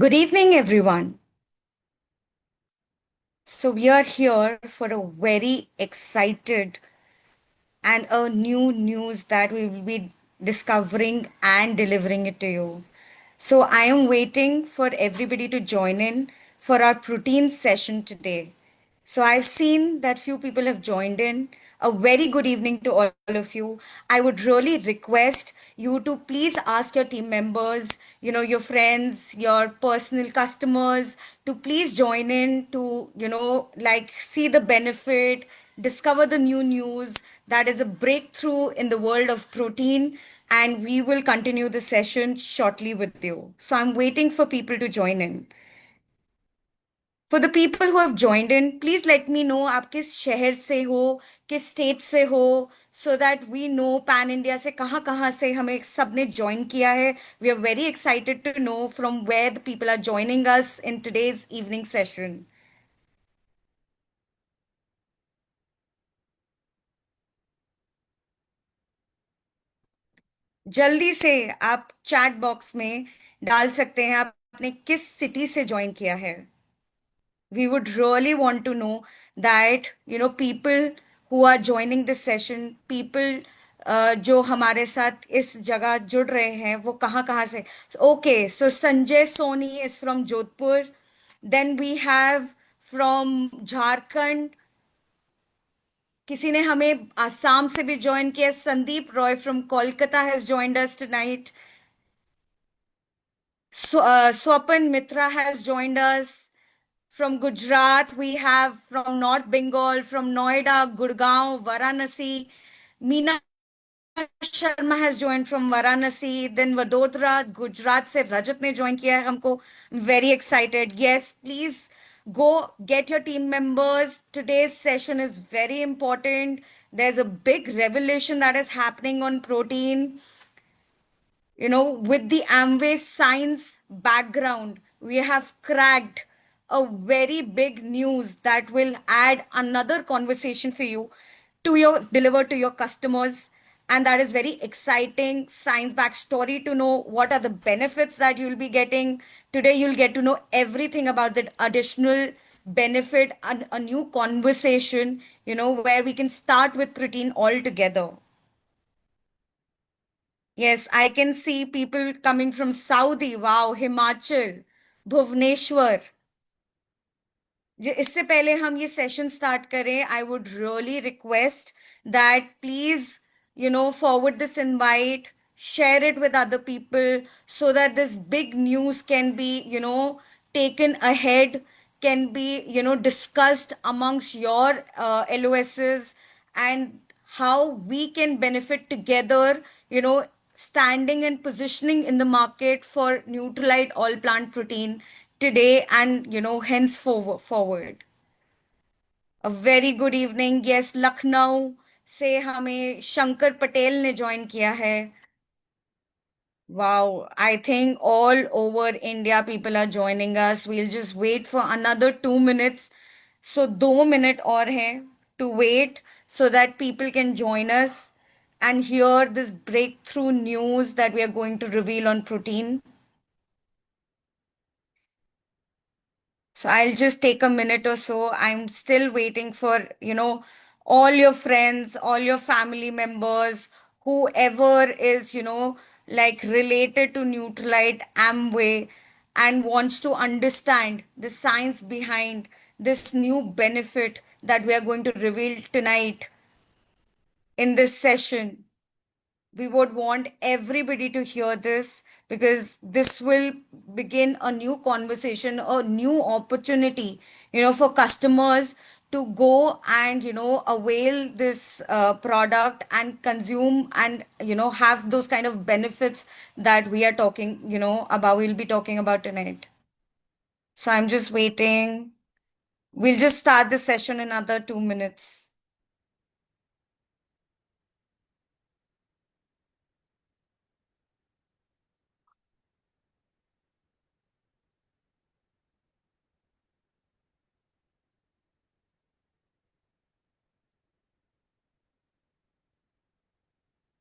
Good evening, everyone. So, we are here for a very excited and a new news that we will be discovering and delivering it to you. So, I am waiting for everybody to join in for our protein session today. So, I've seen that few people have joined in. A very good evening to all of you. I would really request you to please ask your team members, your friends, your personal customers to please join in to, like see the benefit, discover the new news that is a breakthrough in the world of protein. And we will continue the session shortly with you. So I'm waiting for people to join in. For the people who have joined in, please let me know आप किस शहर से हो, किस state से हो, so that we know pan India से कहाँ कहाँ से हमें सबने ज्वाइन किया है. We are very excited to know from where the people are joining us in today's evening session. जल्दी से आप चैट बॉक्स में डाल सकते हैं आपने किस सिटी से ज्वाइन किया है. We would really want to know that people who are joining this session, people जो हमारे साथ इस जगह जुड़ रहे हैं वो कहाँ कहाँ से. Okay, so Sanjay Soni is from Jodhpur. Then we have from Jharkhand. किसी ने हमें आसाम से भी ज्वाइन किया. Sandeep Roy from Kolkata has joined us tonight. Swapan Mitra has joined us. From Gujarat, we have from North Bengal, from Noida, Gurgaon, Varanasi. Meena Sharma has joined from Varanasi. Then Vadodara, Gujarat से रजत ने join किया है हमको. Very excited. Yes, please go get your team members. Today's session is very important. There's a big revelation that is happening on protein. With the Amway science background, we have cracked a very big news that will add another conversation for you to your deliver to your customers. And that is very exciting science backstory to know what are the benefits that you'll be getting. Today, you'll get to know everything about the additional benefit and a new conversation, where we can start with protein altogether. Yes, I can see people coming from Saudi. Wow, Himachal, Bhubaneswar. इससे पहले हम ये session start करें, I would really request that please forward this invite, share it with other people so that this big news can be taken ahead, can be discussed amongst your LOSs, and how we can benefit together, standing and positioning in the market for Nutrilite all plant protein today and henceforward. A very good evening. Yes, Lucknow से हमें शंकर पटेल ने join किया है. Wow, I think all over India people are joining us. We'll just wait for another 2 minutes. So 2 minutes और हैं to wait so that people can join us and hear this breakthrough news that we are going to reveal on protein. So I'll just take a minute or so. I'm still waiting for, all your friends, all your family members, whoever is, like related to Nutrilite Amway and wants to understand the science behind this new benefit that we are going to reveal tonight in this session. We would want everybody to hear this because this will begin a new conversation, a new opportunity, for customers to go and, avail this product and consume and, have those kind of benefits that we are talking, about, we'll be talking about tonight. So I'm just waiting. We'll just start the session in another 2 minutes.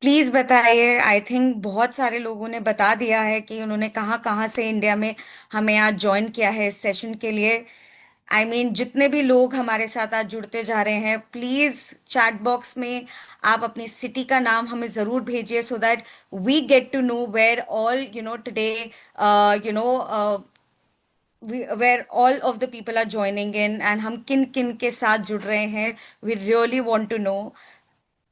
Please बताइए। I think बहुत सारे लोगों ने बता दिया है कि उन्होंने कहाँ कहाँ से इंडिया में हमें आज ज्वाइन किया है इस सेशन के लिए। आई मीन जितने भी लोग हमारे साथ आज जुड़ते जा रहे हैं, प्लीज चैट बॉक्स में आप अपनी सिटी का नाम हमें जरूर भेजिए, so that we get to know where all today you know where all of the people are joining in, and हम किन किन के साथ जुड़ रहे हैं, we really want to know.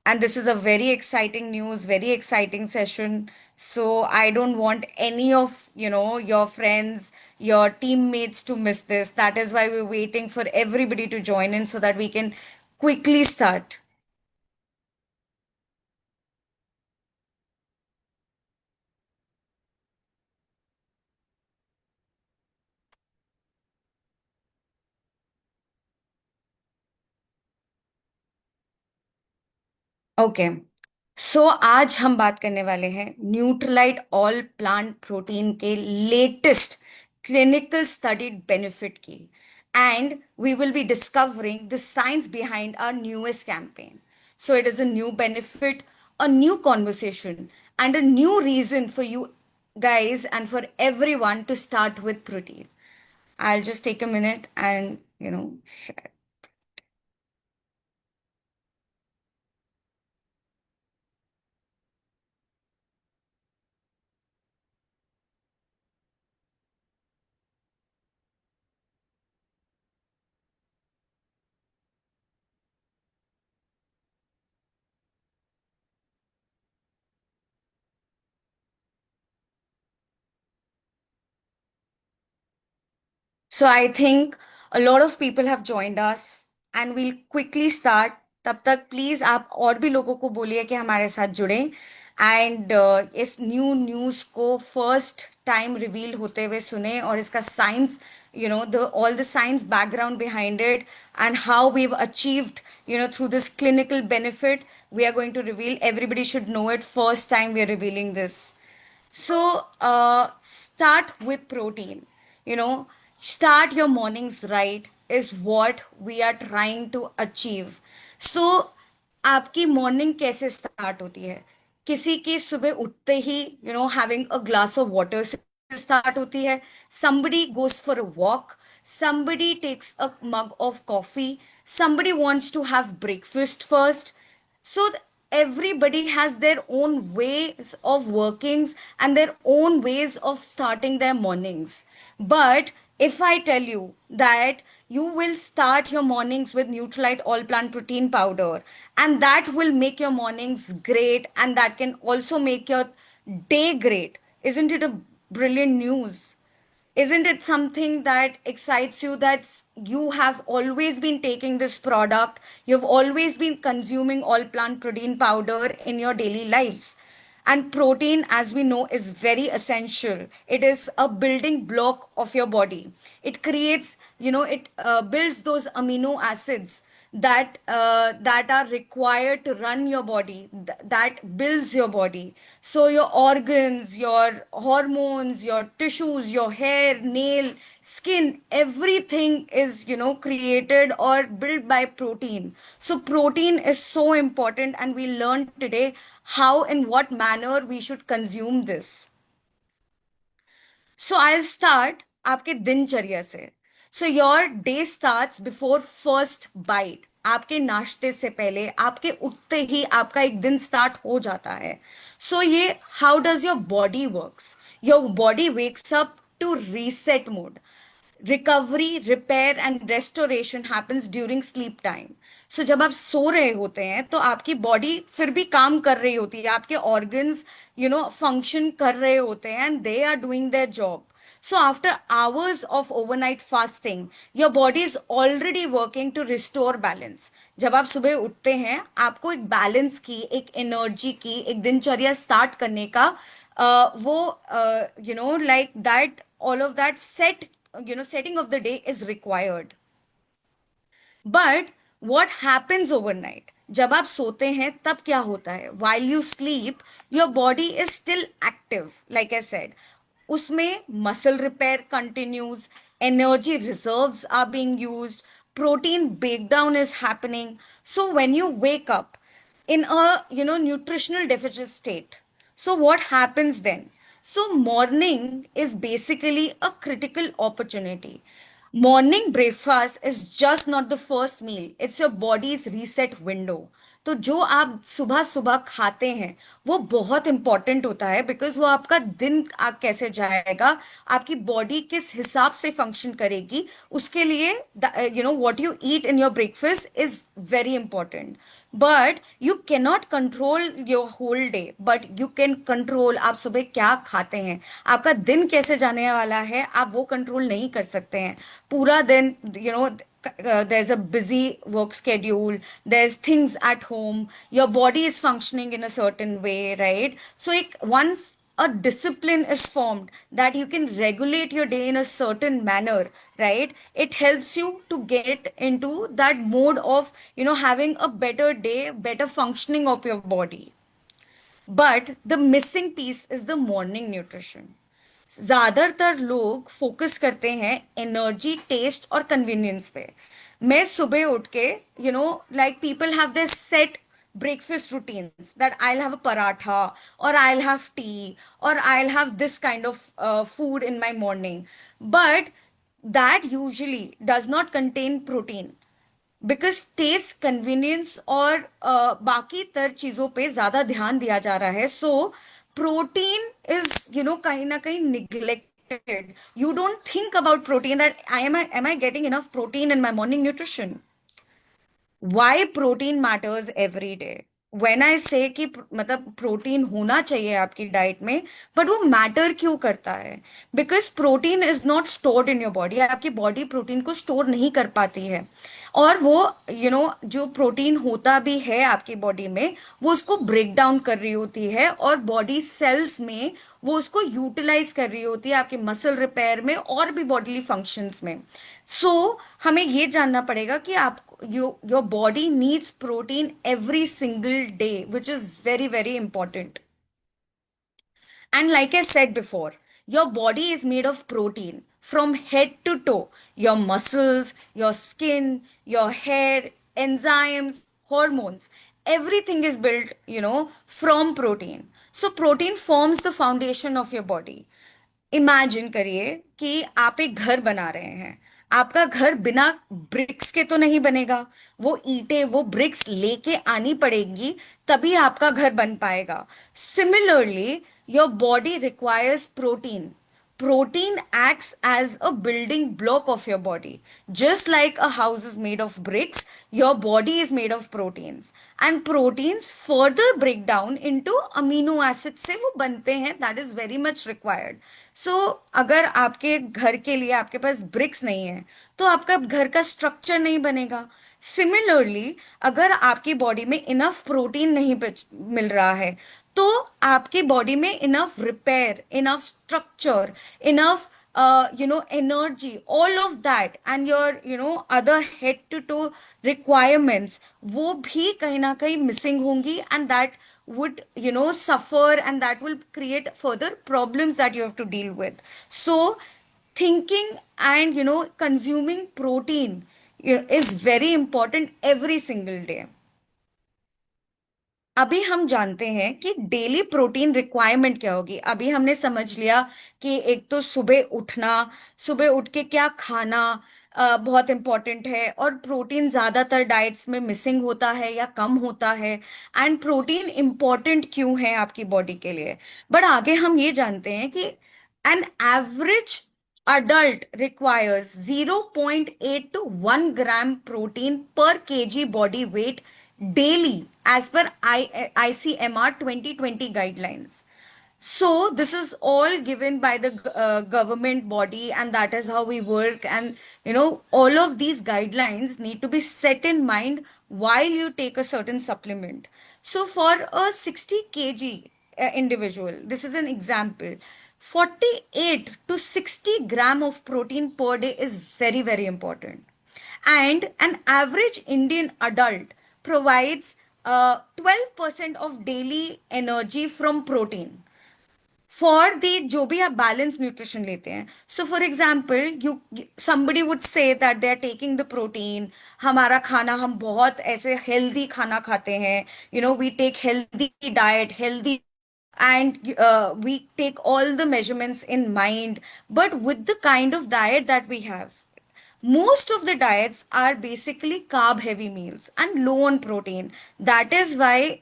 And this is a very exciting news, very exciting session. So I don't want any of your friends, your teammates to miss this. That is why we're waiting for everybody to join in so that we can quickly start. Okay, so आज हम बात करने वाले हैं Nutrilite all plant protein के latest clinical studied benefit की। And we will be discovering the science behind our newest campaign. So it is a new benefit, a new conversation, and a new reason for you guys and for everyone to start with protein. I'll just take a minute and share. So I think a lot of people have joined us and we'll quickly start. तब तक please आप और भी लोगों को बोलिए कि हमारे साथ जुड़ें एंड इस न्यू न्यूज़ को फर्स्ट टाइम रिवील होते हुए सुने, और इसका science, the all the science background behind it, and how we have achieved थrough this clinical benefit. We are going to reveal, everybody should know it, first time we are revealing this. So, start with protein. Start your mornings right is what we are trying to achieve. So, आपकी morning कैसे start होती है? किसी की सुबह उठते ही having a glass of water से start होती है। somebody goes for a walk, somebody takes a mug of coffee, somebody wants to have breakfast first. So everybody has their own ways of workings and their own ways of starting their mornings. But if I tell you that you will start your mornings with Neutralite All Plant Protein Powder, and that will make your mornings great, and that can also make your day great, isn't it a brilliant news? Isn't it something that excites you, that you have always been taking this product, you've always been consuming all plant protein powder in your daily lives? And protein, as we know, is very essential. It is a building block of your body. It creates, it builds those amino acids that are required to run your body, that builds your body. So your organs, your hormones, your tissues, your hair, nail, skin, everything is created or built by protein. So protein is so important, and we learned today how, in what manner we should consume this. So I'll start आपके दिनचर्या से. So your day starts before first bite. आपके नाश्ते से पहले, आपके उठते ही आपका एक दिन स्टार्ट हो जाता है. So ये how does your body works? Your body wakes up to reset mode. Recovery, repair and restoration happens during sleep time. So जब आप सो रहे होते हैं तो आपकी बॉडी फिर भी काम कर रही होती है, आपके ऑर्गन्स फंक्शन कर रहे होते हैं, and they are doing their job. So after hours of overnight fasting, your body is already working to restore balance. जब आप सुबह उठते हैं, आपको एक बैलेंस की, एक एनर्जी की, एक दिनचर्या स्टार्ट करने का वो like that, all of that setting of the day is required. But what happens overnight, जब आप सोते हैं तब क्या होता है? While you sleep, your body is still active, like I said. उसमें muscle repair continues, energy reserves are being used, protein breakdown is happening. So when you wake up, in a nutritional deficit state. So what happens then? So morning is basically a critical opportunity. Morning breakfast is just not the first meal, it's your body's reset window. तो जो आप सुबह सुबह खाते हैं वो बहुत important होता है, बिकॉज वो आपका दिन कैसे जाएगा, आपकी बॉडी किस हिसाब से फंक्शन करेगी, उसके लिए what you eat in your breakfast is very important. But you can not control your whole day, but you can control आप सुबह क्या खाते हैं. आपका दिन कैसे जाने वाला है आप वो कंट्रोल नहीं कर सकते हैं. पूरा दिन there's a busy work schedule, there's things at home, your body is functioning in a certain way, right? So once a discipline is formed that you can regulate your day in a certain manner, right, it helps you to get into that mode of having a better day, better functioning of your body. But the missing piece is the morning nutrition. ज्यादातर लोग focus करते हैं energy, test और convenience पे. मैं सुबह उठ के like people have this set breakfast routines that I'll have a paratha or I'll have tea or I'll have this kind of food in my morning. But that usually does not contain protein, because taste, convenience और बाकी तर चीजों पे ज्यादा ध्यान दिया जा रहा है. सो प्रोटीन इज कहीं ना कहीं neglected. You don't think about protein, that I getting enough protein in my morning nutrition. Why protein matters every day. When I say कि मतलब प्रोटीन होना चाहिए आपकी डाइट में, बट वो मैटर क्यों करता है? Because protein is not stored in your body. आपकी बॉडी प्रोटीन को स्टोर नहीं कर पाती है. और वो जो प्रोटीन होता भी है आपकी बॉडी में, वो उसको ब्रेक डाउन कर रही होती है और बॉडी सेल्स में वो उसको यूटिलाइज कर रही होती है आपके मसल रिपेयर में और भी बॉडीली फंक्शंस में. हमें ये जानना पड़ेगा कि आप your body needs protein every single day, which is very very important. And like I said before, your body is made of protein from head to toe. Your muscles, your skin, your hair, enzymes, hormones, everything is built, from protein. So protein forms the foundation of your body. Imagine करिए कि आप एक घर बना रहे हैं. आपका घर बिना ब्रिक्स के तो नहीं बनेगा. वो ईंटें, वो ब्रिक्स लेके आनी पड़ेंगी, तभी आपका घर बन पाएगा. Similarly your body requires protein. Protein acts as a building block of your body. Just like a house is made of bricks, your body is made of proteins. And proteins further break down into amino acids से वो बनते हैं. That is very much required. So अगर आपके घर के लिए आपके पास bricks नहीं है, तो आपका घर का structure नहीं बनेगा. सिमिलरली अगर आपकी बॉडी में इनफ प्रोटीन नहीं मिल रहा है, तो आपकी बॉडी में enough repair, enough structure, enough energy, all of that, and your other head to toe requirements, वो भी कहीं ना कहीं मिसिंग होंगी. and that would suffer, and that will create further problems that you have to deal with. So thinking and consuming protein is very important every single day. अभी हम जानते हैं कि डेली प्रोटीन रिक्वायरमेंट क्या होगी. अभी हमने समझ लिया कि एक तो सुबह उठना, सुबह उठ के क्या खाना बहुत इंपॉर्टेंट है, और प्रोटीन ज़्यादातर डाइट्स में मिसिंग होता है या कम होता है. एंड प्रोटीन इंपॉर्टेंट क्यों है आपकी बॉडी के लिए. बट आगे हम ये जानते हैं कि an average adult requires 0.8 to 1 gram protein per kg body weight daily as per ICMR 2020 guidelines. So this is all given by the government body, and that is how we work. And all of these guidelines need to be set in mind while you take a certain supplement. So for a 60 kg individual, this is an example, 48 to 60 gram of protein per day is very very important. And an average Indian adult provides 12% of daily energy from protein. For the जो भी आप balance nutrition लेते हैं. So for example you somebody would say that they are taking the protein. हमारा खाना हम बहुत ऐसे हेल्दी खाना खाते हैं, we take healthy diet, healthy, and we take all the measurements in mind. But with the kind of diet that we have, most of the diets are basically carb heavy meals and low on protein. That is why,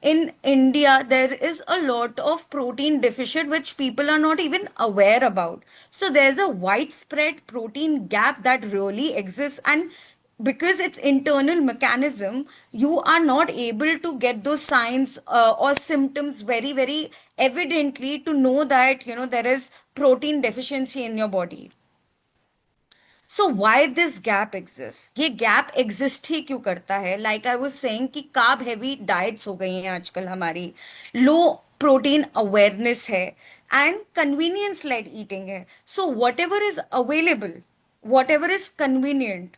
in India, there is a lot of protein deficit which people are not even aware about. So there's a widespread protein gap that really exists, and because it's internal mechanism, you are not able to get those signs or symptoms very, very evidently to know that, there is protein deficiency in your body. So why this gap exist, ये gap exist ही क्यों करता है? Like I was saying कि carb heavy diets हो गई हैं आजकल हमारी, लो प्रोटीन अवेयरनेस है, एंड कन्वीनियंस लेड ईटिंग है. So what ever is available, whatever is convenient,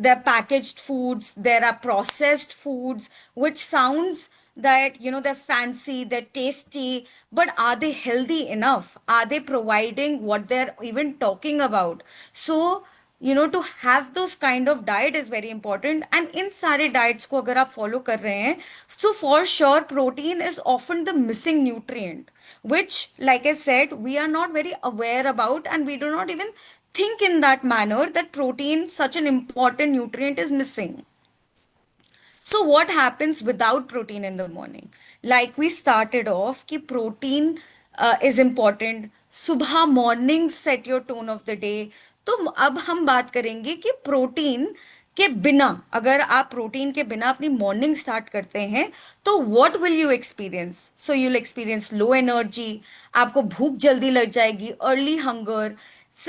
they're packaged foods, there are processed foods which sounds that they're fancy, they're tasty, but are they healthy enough? Are they providing what they're even talking about? So to have those kind of diet is very important, and in सारे diets को अगर आप follow कर रहे हैं, so for sure protein is often the missing nutrient, which, like I said, we are not very aware about, and we do not even think in that manner that protein, such an important nutrient, is missing. So what happens without protein in the morning? Like we started off, कि protein is important. सुबह morning set your tone of the day. तो अब हम बात करेंगे कि protein के बिना, अगर आप प्रोटीन के बिना अपनी मॉर्निंग स्टार्ट करते हैं, तो what will you experience? So you will experience low energy, आपको भूख जल्दी लग जाएगी, अर्ली हंगर.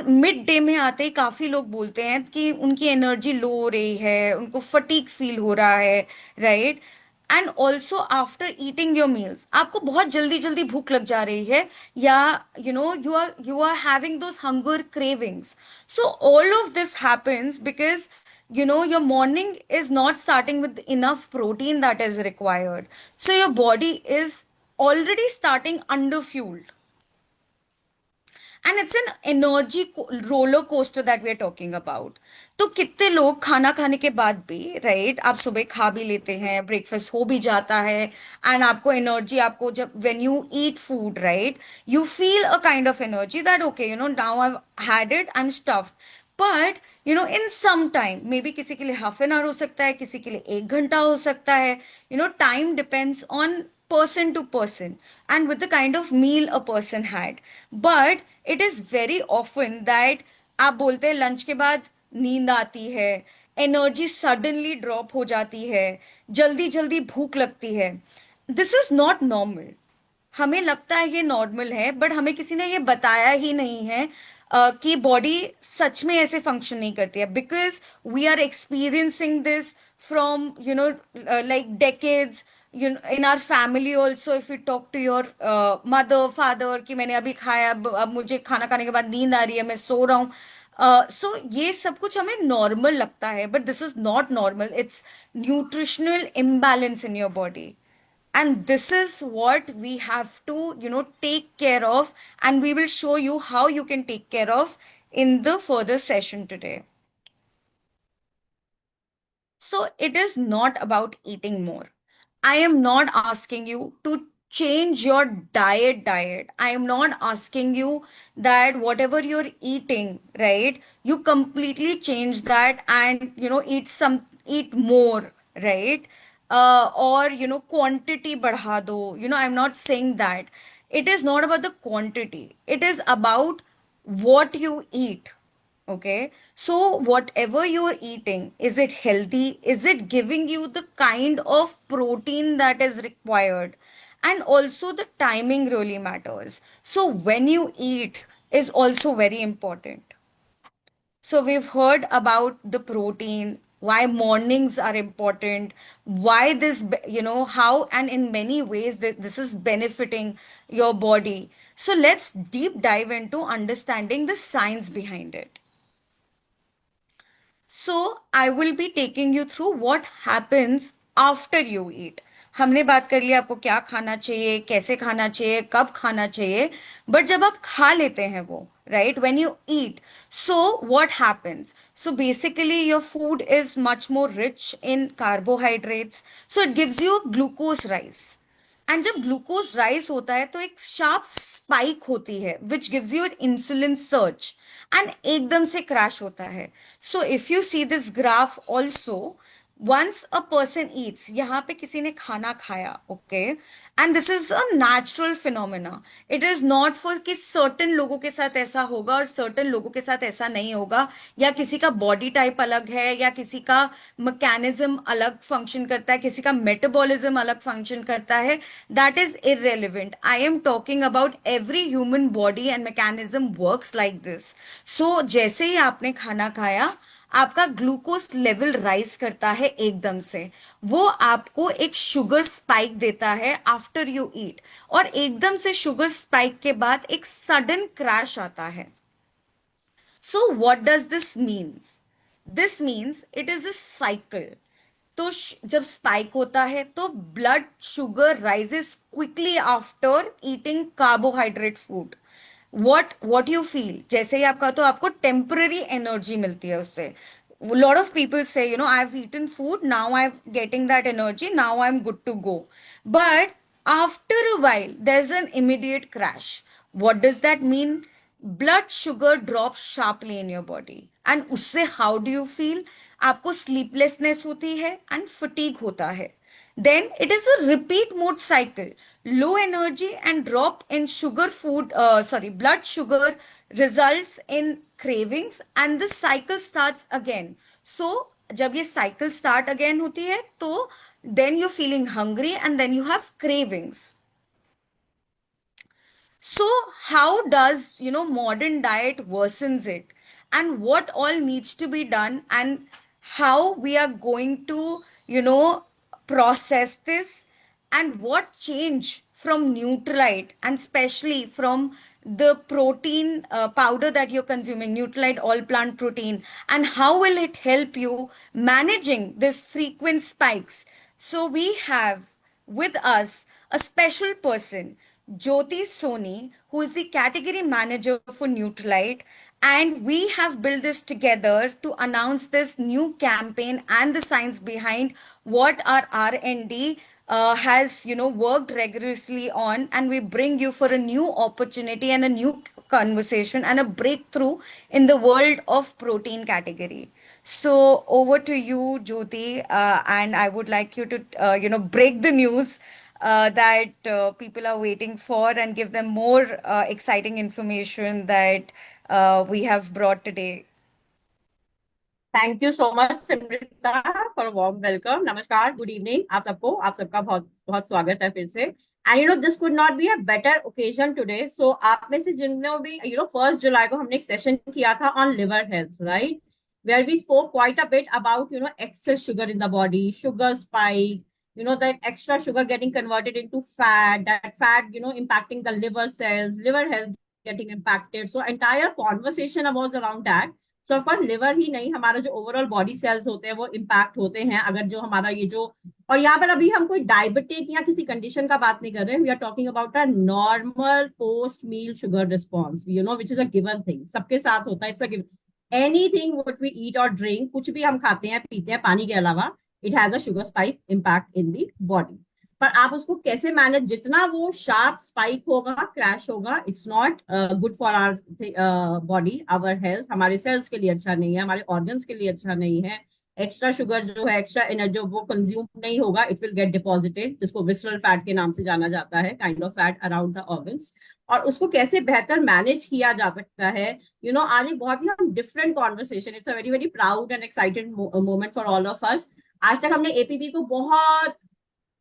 मिड डे में आते ही काफी लोग बोलते हैं कि उनकी एनर्जी लो हो रही है, उनको फटीक फील हो रहा है, right? And also after eating your meals आपको बहुत जल्दी जल्दी भूख लग जा रही है, या you are having those hunger cravings. So all of this happens because your morning is not starting with enough protein that is required. So your body is already starting underfueled, and it's an energy roller coaster that we are talking about. तो कितने लोग खाना खाने के बाद भी, right, आप सुबह खा भी लेते हैं, ब्रेकफास्ट हो भी जाता है, एंड आपको एनर्जी, आपको जब when you eat food, right, you feel a kind of energy that okay, now I had it, I am stuffed. But in some time, maybe किसी के लिए हाफ एन आवर हो सकता है, किसी के लिए 1 घंटा हो सकता है. Time depends on person to person and with the kind of meal a person had. But it is very often that आप बोलते हैं लंच के बाद नींद आती है, एनर्जी सडनली ड्रॉप हो जाती है, जल्दी जल्दी भूख लगती है. This is not normal. हमें लगता है ये नॉर्मल है, बट हमें किसी ने ये बताया ही नहीं है कि बॉडी सच में ऐसे फंक्शन नहीं करती है, because we are experiencing this from like decades. In our family also, if you talk to your mother, father, कि मैंने अभी खाया, अब मुझे खाना खाने के बाद नींद आ रही है, मैं सो रहा हूँ. सो ये सब कुछ हमें नॉर्मल लगता है, but this is not normal. It's nutritional imbalance in your body, and this is what we have to take care of, and we will show you how you can take care of in the further session today. So it is not about eating more. I am not asking you to change your diet. I am not asking you that whatever you're eating, right, you completely change that and eat more, right? Or quantity बढ़ा दो. I'm not saying that. It is not about the quantity. It is about what you eat. Okay, so whatever you're eating, is it healthy? Is it giving you the kind of protein that is required? And also, the timing really matters. So, when you eat is also very important. So, we've heard about the protein, why mornings are important, why this, how and in many ways that this is benefiting your body. So, let's deep dive into understanding the science behind it. So, I will be taking you through what happens after you eat. हमने बात कर लिया आपको क्या खाना चाहिए, कैसे खाना चाहिए, कब खाना चाहिए। बट जब आप खा लेते हैं वो, right, when you eat, so what happens? So basically your food is much more rich in carbohydrates, so it gives you glucose rise. And जब ग्लूकोज राइज होता है तो एक शार्प स्पाइक होती है which gives you insulin surge, and एकदम से crash होता है। So if you see this graph also, once a person eats, यहाँ पे किसी ने खाना खाया, okay, and this is a natural phenomena. It is not for कि सर्टन लोगों के साथ ऐसा होगा और सर्टन लोगों के साथ ऐसा नहीं होगा, या किसी का बॉडी टाइप अलग है, या किसी का मैकेनिज्म अलग फंक्शन करता है, किसी का मेटाबॉलिज्म अलग फंक्शन करता है। That is irrelevant. I am talking about every human body and mechanism works like this. So जैसे ही आपने खाना खाया, आपका ग्लूकोज लेवल राइज करता है एकदम से। वो आपको एक शुगर स्पाइक देता है आफ्टर यू ईट, और एकदम से शुगर स्पाइक के बाद एक सडन क्रैश आता है। So what does this means? This means it is a cycle. तो जब स्पाइक होता है तो blood sugar rises quickly after eating carbohydrate food. what you feel, जैसे ही आपका, तो आपको टेम्पररी एनर्जी मिलती है उससे। Lot of people say, you know, I have eaten food, now I am getting that energy, now I am good to go. But after a while there's an immediate crash. What does that mean? Blood sugar drops sharply in your body, and उससे how do you feel? आपको sleeplessness होती है and fatigue होता है। Then it is a repeat mode cycle. Low energy and drop in sugar food, blood sugar results in cravings, and the cycle starts again. So जब ये cycle start again होती है, तो then you're feeling hungry and then you have cravings. So how does, you know, modern diet worsens it, and what all needs to be done, and how we are going to, you know, process this, and what change from Nutrilite, and especially from the protein powder that you're consuming, Nutrilite all plant protein, and how will it help you managing this frequent spikes? So we have with us a special person, Jyoti Soni, who is the category manager for Nutrilite. And we have built this together to announce this new campaign and the science behind what our R&D has, you know, worked rigorously on. And we bring you for a new opportunity and a new conversation and a breakthrough in the world of protein category. So over to you, Jyoti, and I would like you to, you know, break the news that people are waiting for, and give them more exciting information that we have brought today. Thank you so much Simrita for warm welcome. नमस्कार, good evening आप सबको। आप सबका बहुत बहुत स्वागत है फिर से। And this could not be a better occasion today. So आप में से जिन्होंने भी 1 जुलाई को हमने एक सेशन किया था on liver health, right, where we spoke quite a bit about excess sugar in the body, sugar spike, that extra sugar getting converted into fat, that fat impacting the liver cells, liver health getting impacted. So entire conversation was around that. So of course liver ही नहीं, हमारा जो overall body cells होते हैं वो impact होते हैं अगर जो हमारा ये जो, और यहाँ पर अभी हम कोई डायबिटिक या किसी कंडीशन का बात नहीं कर रहे हैं। We are talking about a normal post meal sugar response, which is a given thing, सबके साथ होता है। It's a given. Anything what we eat और ड्रिंक, कुछ भी हम खाते हैं पीते हैं पानी के अलावा, it has a sugar spike impact in the body. पर आप उसको कैसे मैनेज, जितना वो शार्प स्पाइक होगा, क्रैश होगा, it's not good for our body, our health, हमारे सेल्स के लिए अच्छा नहीं है, हमारे ऑर्गन्स के लिए अच्छा नहीं है। एक्स्ट्रा शुगर जो है, एक्स्ट्रा एनर्जी जो वो कंज्यूम नहीं होगा, इट विल गेट डिपॉजिटेड, जिसको विसरल फैट के नाम से जाना जाता है, kind of fat around the organs. और उसको कैसे बेहतर मैनेज किया जा सकता है, आज एक बहुत ही हम different conversation, it's a very very proud and excited moment for all of us. आज तक हमने एपीपी को बहुत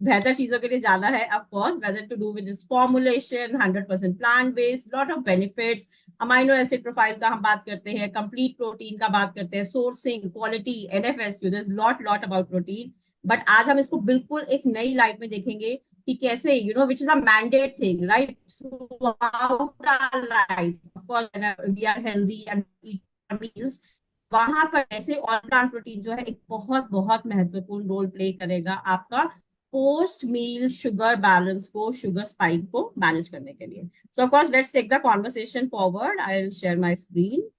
बेहतर चीजों के लिए जाना है, of course, whether to do with this formulation, 100% plant based, lot of benefits, amino acid profile का हम बात करते हैं, कंप्लीट प्रोटीन का बात करते हैं, sourcing, quality, NFS, lot lot about protein. But आज हम इसको बिल्कुल एक नई लाइट में देखेंगे कि कैसे, which is a mandate thing, right, throughout our life, of course we are healthy and eat meals, वहां पर ऐसे ऑल प्लांट प्रोटीन जो है एक बहुत बहुत महत्वपूर्ण रोल प्ले करेगा आपका पोस्ट मील शुगर बैलेंस को, शुगर स्पाइक को मैनेज करने के लिए. So of course let's take the conversation forward. I will share my screen.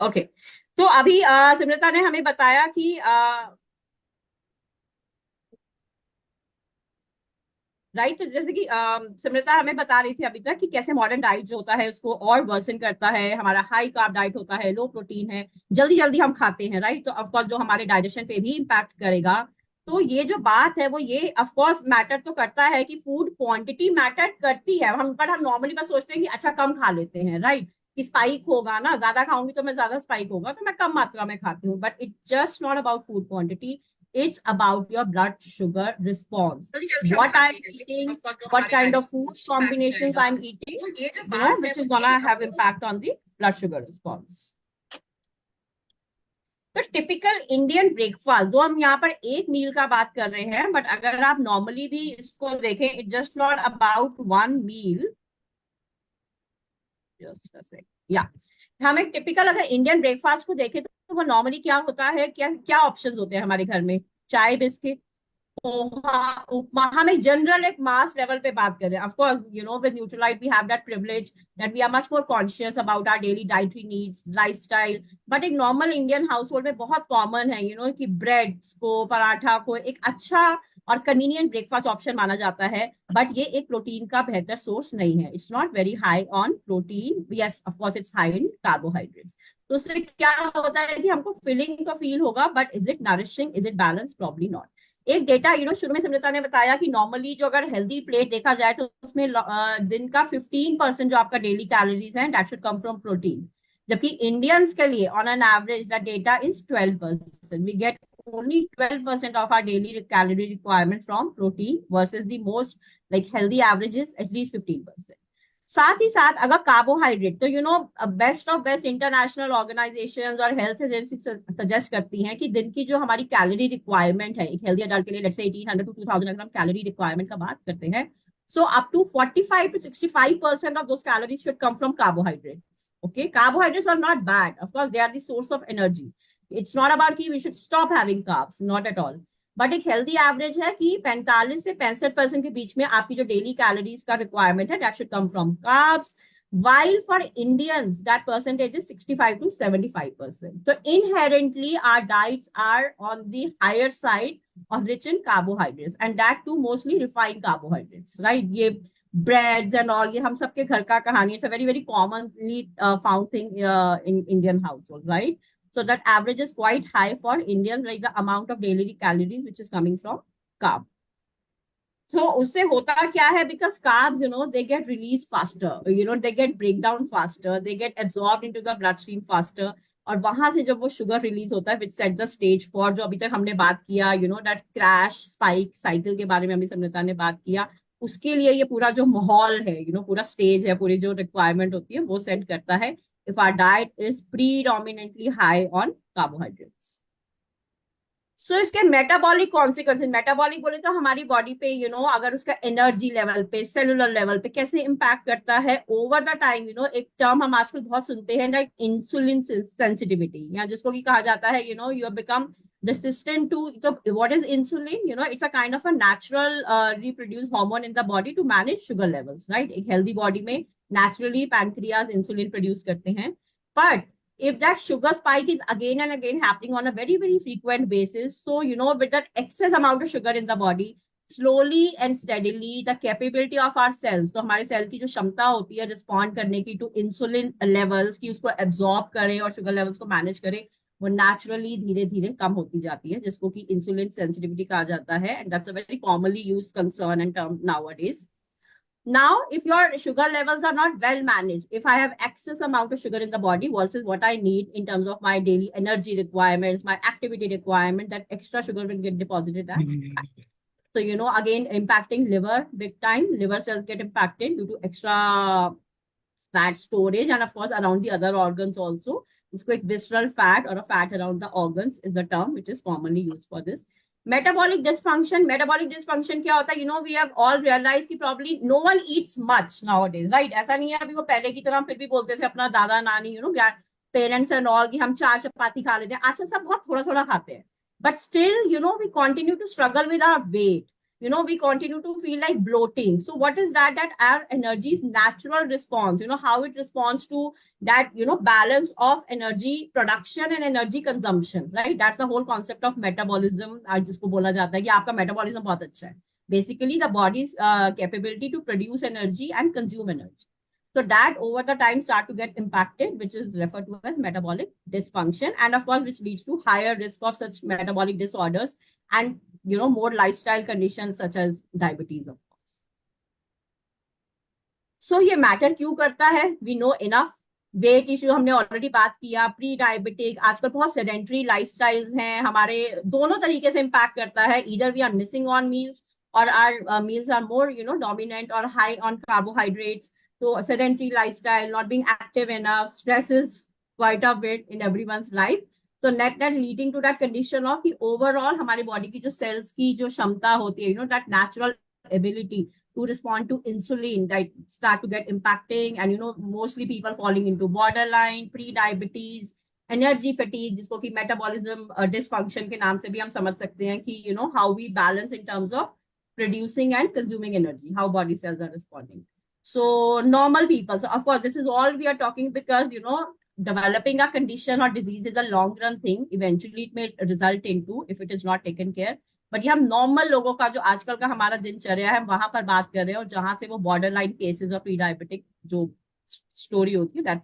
Okay. तो अभी सिमरता ने हमें बताया कि राइट, तो जैसे कि सिमरता हमें बता रही थी अभी तक कि कैसे मॉडर्न डाइट जो होता है उसको और वर्सन करता है. हमारा हाई कार्ब डाइट होता है, लो प्रोटीन है, जल्दी जल्दी हम खाते हैं, राइट. तो ऑफकोर्स जो हमारे डाइजेशन पे भी इम्पैक्ट करेगा. तो ये जो बात है वो ये ऑफकोर्स मैटर तो करता है कि फूड क्वांटिटी मैटर करती है. हम नॉर्मली बस सोचते हैं कि अच्छा कम खा लेते हैं, राइट, कि स्पाइक होगा ना, ज्यादा खाऊंगी तो मैं ज्यादा स्पाइक होगा तो मैं कम मात्रा में खाती हूँ. But it just not about food quantity. It's about your blood sugar response. What I'm eating, what kind of food combinations I'm eating, which is gonna have impact on the blood sugar response. तो typical Indian breakfast जो हम यहाँ पर एक मील का बात कर रहे हैं, बट अगर आप नॉर्मली भी इसको देखें, it just not about one meal. Just या हम एक टिपिकल अगर इंडियन ब्रेकफास्ट को देखें तो वो नॉर्मली क्या होता है, क्या क्या ऑप्शंस होते हैं हमारे घर में. चाय बिस्किट, पोहा, उपमा. हम एक जनरल एक मास लेवल पे बात कर रहे हैं. Of course with Nutrilite we have that privilege that we are much more conscious about our daily dietary needs, lifestyle. But एक नॉर्मल इंडियन हाउस होल्ड में बहुत कॉमन है कि ब्रेड को, पराठा को एक अच्छा और कन्वीनियंट ब्रेकफास्ट ऑप्शन माना जाता है. बट ये एक प्रोटीन का बेहतर सोर्स नहीं है. It's not very high on protein. Yes of course it's high in carbohydrates. तो उससे क्या होता है कि हमको फिलिंग तो फील होगा, but is it nourishing, is it balance? Probably not. एक डेटा शुरू में समृता ने बताया कि नॉर्मली जो अगर हेल्दी प्लेट देखा जाए तो उसमें दिन का 15% जो आपका डेली कैलोरीज है that should come from protein. जबकि इंडियंस के लिए on an average the data is 12%. We get only 12% of our daily calorie requirement from protein versus the most like healthy average is at least 15%. साथ ही साथ अगर carbohydrate, तो best of best international organisations और health agency suggest करती हैं कि दिन की जो हमारी कैलोरी रिक्वायरमेंट है एक हेल्दी अडल्ट के लिए, लेट्स से 1800 टू 2000 अगर हम कैलोरी रिक्वायरमेंट का बात करते हैं, so up to 45 to 65% of those calories should come from carbohydrates. Okay, carbohydrates are not bad, of course they are the source of energy. It's not about कि we should stop having carbs, not at all. But एक healthy average है कि 45 से 65% के बीच में आपकी जो daily calories का रिक्वायरमेंट है that should come from carbs. While for Indians, that percentage is 65 to 75%. So inherently, our diets are on the higher side of rich in carbohydrates, and that too mostly refined carbohydrates, right? ये breads and all, ये हम सबके घर का कहानी. It's a very very commonly found thing in Indian household, right? So that average is quite high for Indians, like the amount of daily calories which is coming from carb. So उससे होता क्या है, because carbs, they get released faster, they get break down faster, they get absorbed into the bloodstream faster. और वहां से जब वो sugar release होता है विच सेट द स्टेज फॉर जो अभी तक हमने बात किया, दैट क्रैश स्पाइक साइकिल के बारे में अभी समृता ने बात किया, उसके लिए ये पूरा जो माहौल है, पूरा स्टेज है, पूरी जो रिक्वायरमेंट होती है वो सेट करता है if our diet is predominantly high on carbohydrates. सो इसके मेटाबॉलिक कॉन्सिक्वेंसेज, मेटाबॉलिक बोले तो हमारी बॉडी पे अगर उसका एनर्जी लेवल पे, सेलुलर लेवल पे कैसे इम्पैक्ट करता है ओवर द टाइम. एक टर्म हम आजकल बहुत सुनते हैं लाइक इंसुलिन सेंसिटिविटी, या जिसको कि कहा जाता है you have become resistant to. तो what is insulin? It's a kind of a natural reproduce hormone in the body to manage sugar levels, right. एक हेल्दी बॉडी में नेचुरली पैनक्रियाज इंसुलिन प्रोड्यूस करते हैं. But if that sugar spike is again and again happening on a very very frequent basis, so with that excess amount of sugar in the body, slowly and steadily the capability of our cells, तो हमारे cell की जो क्षमता होती है respond करने की to insulin levels की, उसको एब्जॉर्ब करे और शुगर लेवल्स को मैनेज करे, वो नेचुरली धीरे धीरे कम होती जाती है, जिसको कि इंसुलिन सेंसिटिविटी कहा जाता है. And that's a very commonly used concern and term nowadays. Now, if your sugar levels are not well managed, if I have excess amount of sugar in the body versus what I need in terms of my daily energy requirements, my activity requirement, that extra sugar will get deposited as fat. So, again, impacting liver big time. Liver cells get impacted due to extra fat storage, and of course around the other organs also. इसको एक visceral fat or a fat around the organs is the term which is commonly used for this. Metabolic dysfunction क्या होता है? We have all realized कि probably no one eats much nowadays, right? ऐसा नहीं है अभी वो पहले की तरह फिर भी बोलते थे अपना दादा नानी, पेरेंट्स एंड ऑल कि हम 4 चपाती खा लेते हैं, आजकल सब बहुत थोड़ा थोड़ा खाते हैं, but still, we continue to struggle with our weight. We continue to feel like bloating. So what is that? That our energy's natural response, how it responds to that, balance of energy production and energy consumption, right? That's the whole concept of metabolism. आज जिसको बोला जाता है कि आपका metabolism बहुत अच्छा है. Basically, the body's capability to produce energy and consume energy. So that over the time start to get impacted, which is referred to as metabolic dysfunction, and of course, which leads to higher risk of such metabolic disorders and more lifestyle conditions such as diabetes, of course. So ये matter क्यों करता है? We know enough. Weight issue हमने already बात किया, pre diabetic, आजकल बहुत sedentary lifestyles हैं हमारे, दोनों तरीके से इम्पैक्ट करता है. इधर we are missing on meals और our meals are more dominant और high on carbohydrates. So sedentary lifestyle, not being active enough, stress is quite a bit in everyone's life. So net leading to that condition of the overall हमारे body की जो cells की जो क्षमता होती है, that natural ability to respond to insulin that start to get impacting, and mostly people falling into borderline, pre-diabetes, energy fatigue, जिसको कि metabolism dysfunction के नाम से भी हम समझ सकते हैं कि how we balance in terms of producing and consuming energy, how body cells are responding. So normal people, so of course this is all we are talking because developing a condition or disease is a long run thing. Eventually it may result into, if it is not taken care, but ये हम normal लोगों का जो आजकल का हमारा दिनचर्या है वहां पर बात कर रहे हैं, और जहां से वो बॉर्डर लाइन केसेस और प्री डायबिटिक जो स्टोरी होती है that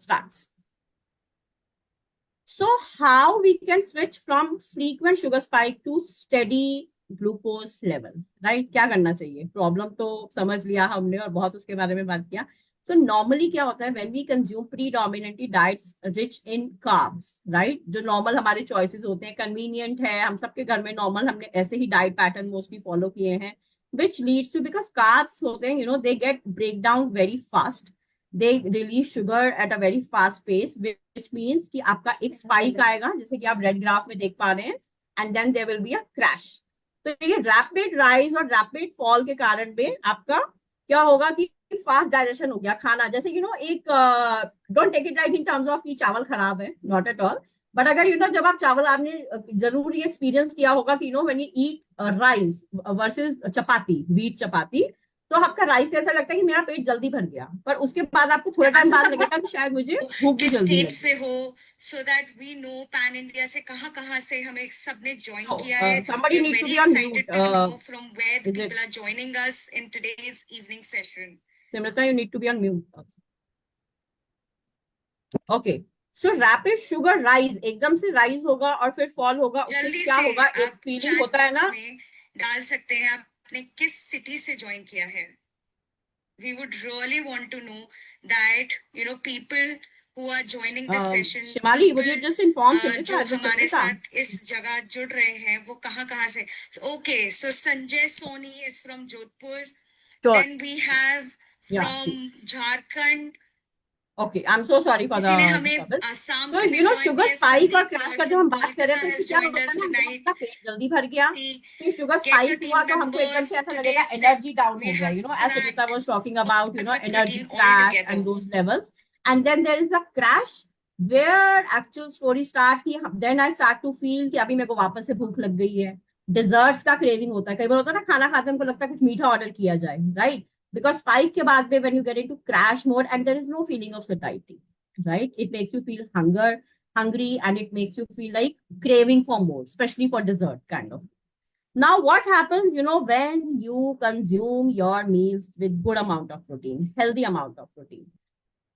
starts. So how we can switch from frequent sugar spike to steady glucose level, right? क्या करना चाहिए? प्रॉब्लम तो समझ लिया हमने और बहुत उसके बारे में बात किया. So normally क्या होता है, when we consume predominantly diets rich in carbs, right? जो normal हमारे choices होते हैं, convenient है, हम सबके घर में normal हमने ऐसे ही diet pattern mostly follow किए हैं, which leads to, because carbs होते हैं, they get break down very fast. They release sugar at a very fast pace, which means कि आपका एक spike आएगा, जैसे कि आप red graph में देख पा रहे हैं, and then there will be a crash. तो ये रैपिड राइज और रैपिड फॉल के कारण में आपका क्या होगा कि फास्ट डाइजेशन हो गया खाना, जैसे एक don't take it like in terms of कि चावल खराब है, नॉट एट ऑल, बट अगर जब आप चावल, आपने जरूर ये एक्सपीरियंस किया होगा कि when you eat rice versus chapati, wheat chapati, तो आपका राइस ऐसा लगता है कि मेरा पेट जल्दी भर गया, पर उसके बाद आपको थोड़ा टाइम बाद लगेगा कि शायद मुझे भूख भी जल्दी लगी. से हो, so that we know pan India से कहाँ से हमें सबने ज्वाइन किया है. Somebody needs to be on mute. From where the people are joining us in today's evening session. Simrata, you need to be on mute. Okay. So rapid sugar rise, एकदम से rise होगा और फिर fall होगा, उससे क्या होगा, एक फीलिंग होता है ना. डाल सकते हैं आपने किस सिटी से ज्वाइन किया है. We would really want to know that people who are joining this session, Shimali, would you just inform जो हमारे साथ इस जगह जुड़ रहे हैं वो कहाँ से. Okay, so Sanjay Soni is from Jodhpur. Sure. Then we have from Jharkhand. Okay, I'm so sorry for the trouble. So sugar spike और crash का जो हम बात कर रहे थे, तो क्या होता है ना, आपका पेट जल्दी भर गया, फिर sugar spike हुआ तो हमको एकदम से ऐसा लगेगा energy down हो गया, as Rita was talking about, energy crash and those levels. And then there is a crash where actual story starts कि then I start to feel कि अभी मेरे को वापस से भूख लग गई है. Desserts का craving होता है, कई बार होता है ना, खाना खाते हमको लगता है कुछ मीठा ऑर्डर किया जाए, right? Because spike के बाद में when you get into crash mode and there is no feeling of satiety, right? It makes you feel hungry, and it makes you feel like craving for more, especially for dessert kind of. Now what happens, when you consume your meals with good amount of protein, healthy amount of protein.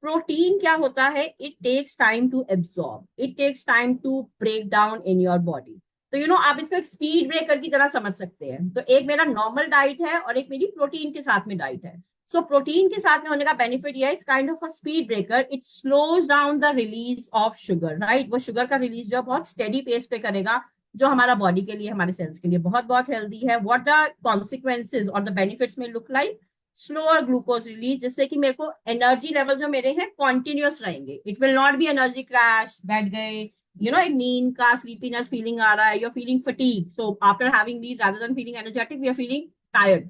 Protein क्या होता है? It takes time to absorb. It takes time to break down in your body. तो आप इसको एक speed breaker की तरह समझ सकते हैं. तो एक मेरा नॉर्मल डाइट है और एक मेरी प्रोटीन के साथ में डाइट है. सो प्रोटीन के साथ में होने का बेनिफिट यह है, it's kind of a speed breaker. It slows down the release of sugar, right? वो शुगर का रिलीज जो बहुत स्टेडी पेस पे करेगा, जो हमारा बॉडी के लिए, हमारे सेल्स के लिए बहुत बहुत हेल्दी है. व्हाट द कॉन्सिक्वेंसेज और द बेनिफिट्स में look like? Slower glucose release, जिससे कि मेरे को एनर्जी लेवल जो मेरे हैं कॉन्टिन्यूस रहेंगे. It will not be energy crash, बैठ गए, एक नींद का स्लीपीनेस फीलिंग आ रहा है, you're feeling fatigue. So after having meal, rather than feeling energetic, we are feeling tired.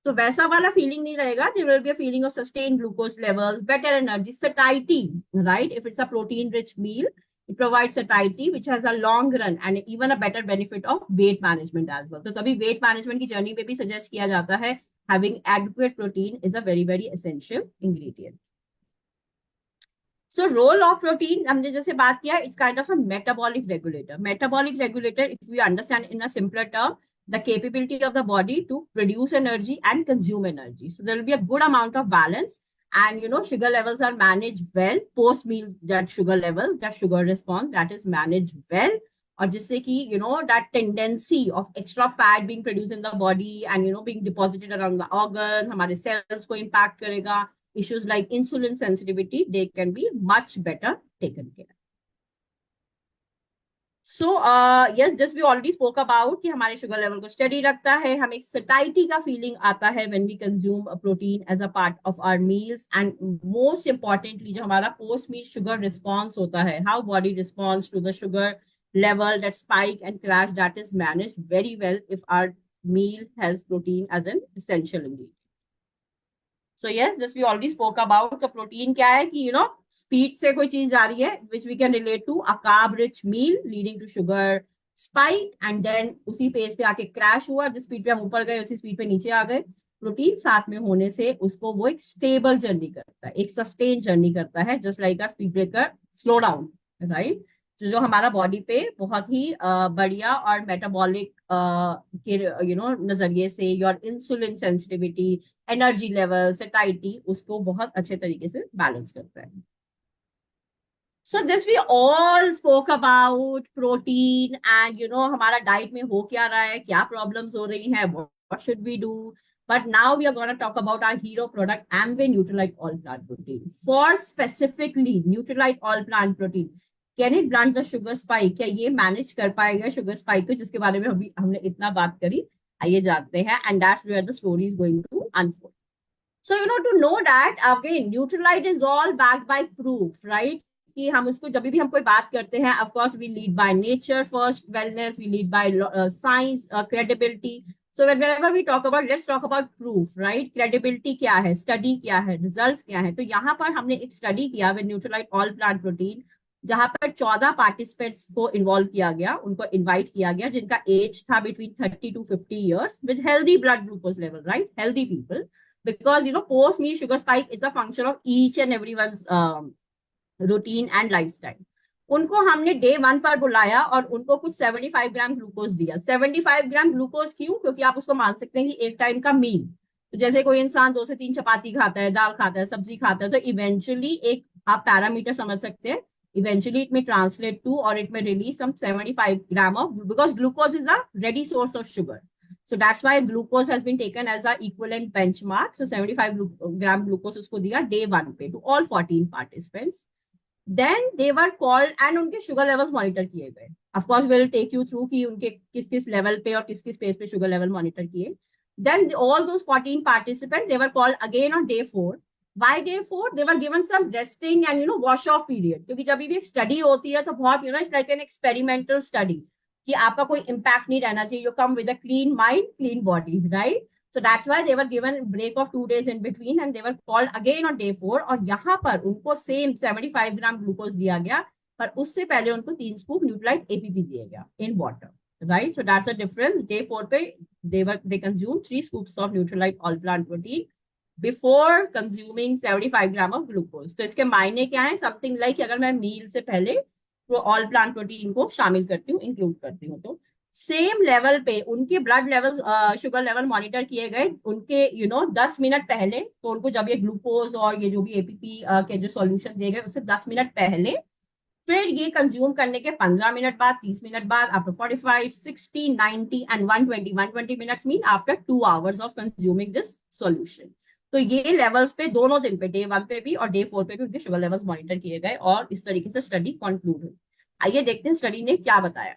तो वैसा वाला फीलिंग नहीं रहेगा. There will be a feeling of sustain glucose levels, better energy, satiety, right? If it's a protein rich meal, it provides satiety which has a long run and even a better benefit of weight management as well. तो तभी weight management की journey पे भी suggest किया जाता है having adequate protein is a very very essential ingredient. So role of protein, हमने जैसे बात किया, it's kind of a metabolic regulator. Metabolic regulator, if we understand in a simpler term, the capability of the body to produce energy and consume energy. So there will be a good amount of balance, and sugar levels are managed well post meal. That sugar levels, that sugar response, that is managed well. और जिससे कि that tendency of extra fat being produced in the body and being deposited around the organ, हमारे cells को impact करेगा. Issues like insulin sensitivity, they can be much better taken care. So yes, this we already spoke about कि हमारे sugar level को steady रखता है, हमें एक satiety का feeling आता है when we consume a protein as a part of our meals, and most importantly जो हमारा post meal sugar response होता है, how body responds to the sugar level, that spike and crash, that is managed very well if our meal has protein as an essential ingredient. So yes, this we already spoke about. The protein क्या है कि speed से कोई चीज जा रही है, which we can relate to a carb rich meal leading to sugar spike, and then उसी पेस पे आके क्रैश हुआ, जिस स्पीड पे हम ऊपर गए उसी स्पीड पे नीचे आ गए. प्रोटीन साथ में होने से उसको वो एक स्टेबल जर्नी करता है, एक सस्टेन जर्नी करता है, just like a speed breaker slow down, right? जो हमारा बॉडी पे बहुत ही बढ़िया और मेटाबॉलिक के नजरिए से your insulin sensitivity, energy level, सेटाइटी, उसको बहुत अच्छे तरीके से बैलेंस करता है. So this we all spoke about protein and हमारा डाइट में हो क्या रहा है, क्या प्रॉब्लम्स हो रही हैं, what should we do. But now we are going to talk about our hero product, Amway Nutrilite All Plant Protein. For specifically Nutrilite All Plant Protein, can it blunt the sugar spike? क्या ये manage कर पाएगा sugar spike को, जिसके बारे में अभी हमने इतना बात करी? आइए जानते हैं, and that's where the story is going to unfold. So to know that again, Nutrilite is all backed by proof, right? कि हम उसको जब भी हम कोई बात करते हैं, of course we lead by nature first, wellness, we lead by science, credibility. So whenever we talk about, let's talk about proof, right? Credibility क्या है, study क्या है, results क्या है. तो यहाँ पर हमने एक study किया with Nutrilite All Plant Protein, जहां पर 14 पार्टिसिपेंट्स को इन्वॉल्व किया गया, उनको इनवाइट किया गया, जिनका एज था between 30 to 50 years, with healthy blood glucose level, right? Healthy people, because post meal sugar spike is a function of each and everyone's routine and lifestyle. उनको हमने डे 1 पर बुलाया और उनको कुछ 75 ग्राम ग्लूकोज दिया. 75 ग्राम ग्लूकोज क्यों? क्योंकि आप उसको मान सकते हैं कि एक टाइम का मील, तो जैसे कोई इंसान 2 से 3 चपाती खाता है, दाल खाता है, सब्जी खाता है, तो इवेंचुअली एक आप पैरामीटर समझ सकते हैं, eventually it may translate to, or it may release some 75 gram of, because glucose is a ready source of sugar. So that's why glucose has been taken as a equivalent benchmark. So 75 gram glucose usko diya day 1 pe to all 14 participants. Then they were called and उनके sugar levels monitor किए गए. Of course we will take you through कि उनके किस किस level पे और किस किस pace पे sugar level monitor किए. Then all those 14 participants, they were called again on day 4. By day 4 they were given some resting and wash off period, क्योंकि जब भी एक स्टडी होती है तो बहुत it's like an experimental study कि आपका कोई impact नहीं रहना चाहिए. You come with a clean mind, clean body, right? So that's why they were given break of 2 days in between and they were called again on day 4. और यहाँ पर उनको same 75 ग्राम ग्लूकोज दिया गया, पर उससे पहले उनको 3 स्कूप न्यूट्रालाइट एपीपी दिया गया in water, right? So that's the difference. Day 4 पे they consumed 3 scoops of Nutrilite All Plant Protein before consuming 75 gram of glucose. तो इसके मायने क्या है? समथिंग लाइक अगर मैं मील से पहले तो ऑल प्लांट प्रोटीन को शामिल करती हूँ, इंक्लूड करती हूँ, तो सेम लेवल पे उनके blood level, sugar level monitor किए गए उनके 10 मिनट पहले. तो उनको जब ये ग्लूकोज और ये जो भी एपीपी के जो सॉल्यूशन दिए गए उससे 10 मिनट पहले, फिर ये कंज्यूम करने के 15 मिनट बाद, 30 मिनट बाद, after 45, 60, 90 and 120 minutes mean after 2 hours of consuming this solution. तो ये लेवल्स पे दोनों दिन पे, डे 1 पे भी और डे 4 पे भी उनके शुगर लेवल्स मॉनिटर किए गए और इस तरीके से स्टडी कंक्लूड हुई. आइए देखते हैं स्टडी ने क्या बताया.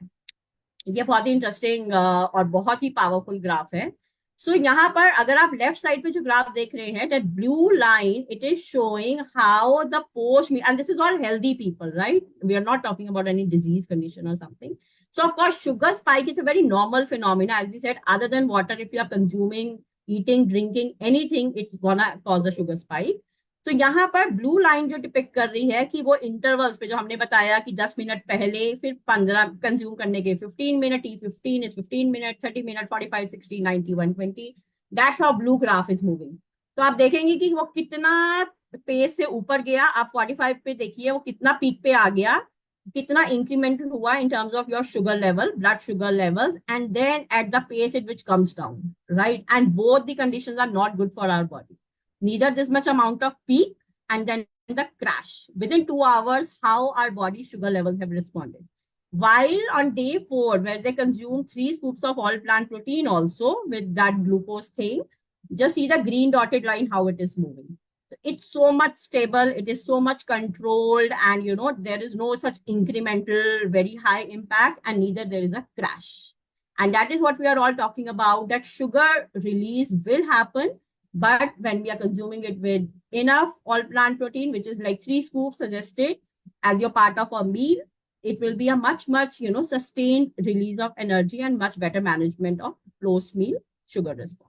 ये बहुत ही इंटरेस्टिंग और बहुत ही पावरफुल ग्राफ है. सो यहाँ पर अगर आप लेफ्ट साइड पे जो ग्राफ देख रहे हैं, that blue line, it is showing how the post meal, and this is all healthy people, right? We are not talking about any disease condition और something. So of course sugar spike is a very normal phenomena, as we said, other than water. If you are consuming eating, drinking anything, it's gonna cause a sugar spike. तो यहाँ पर blue line जो depict कर रही है कि वो intervals पे जो हमने बताया कि 10 मिनट पहले फिर 15 कंज्यूम करने के 15 minute, E15 is 15 minute, 30 minute, 45, 60, 90, 120, that's how blue graph is moving. तो आप देखेंगे कि वो कितना पेस से ऊपर गया. आप 45 पे देखिए वो कितना पीक पे आ गया, कितना इंक्रीमेंट हुआ in terms of your sugar level, blood sugar levels, and then at the pace at which comes down, right? And both the conditions are not good for our body. Neither this much amount of peak and then the crash. Within 2 hours, how our body sugar levels have responded. While on day 4, where they consume 3 scoops of all plant protein also with that glucose thing, just see the green dotted line, how it is moving. It's so much stable, it is so much controlled, and there is no such incremental very high impact, and neither there is a crash. And that is what we are all talking about, that sugar release will happen, but when we are consuming it with enough all plant protein, which is like 3 scoops suggested as your part of a meal, it will be a much sustained release of energy and much better management of post meal sugar response.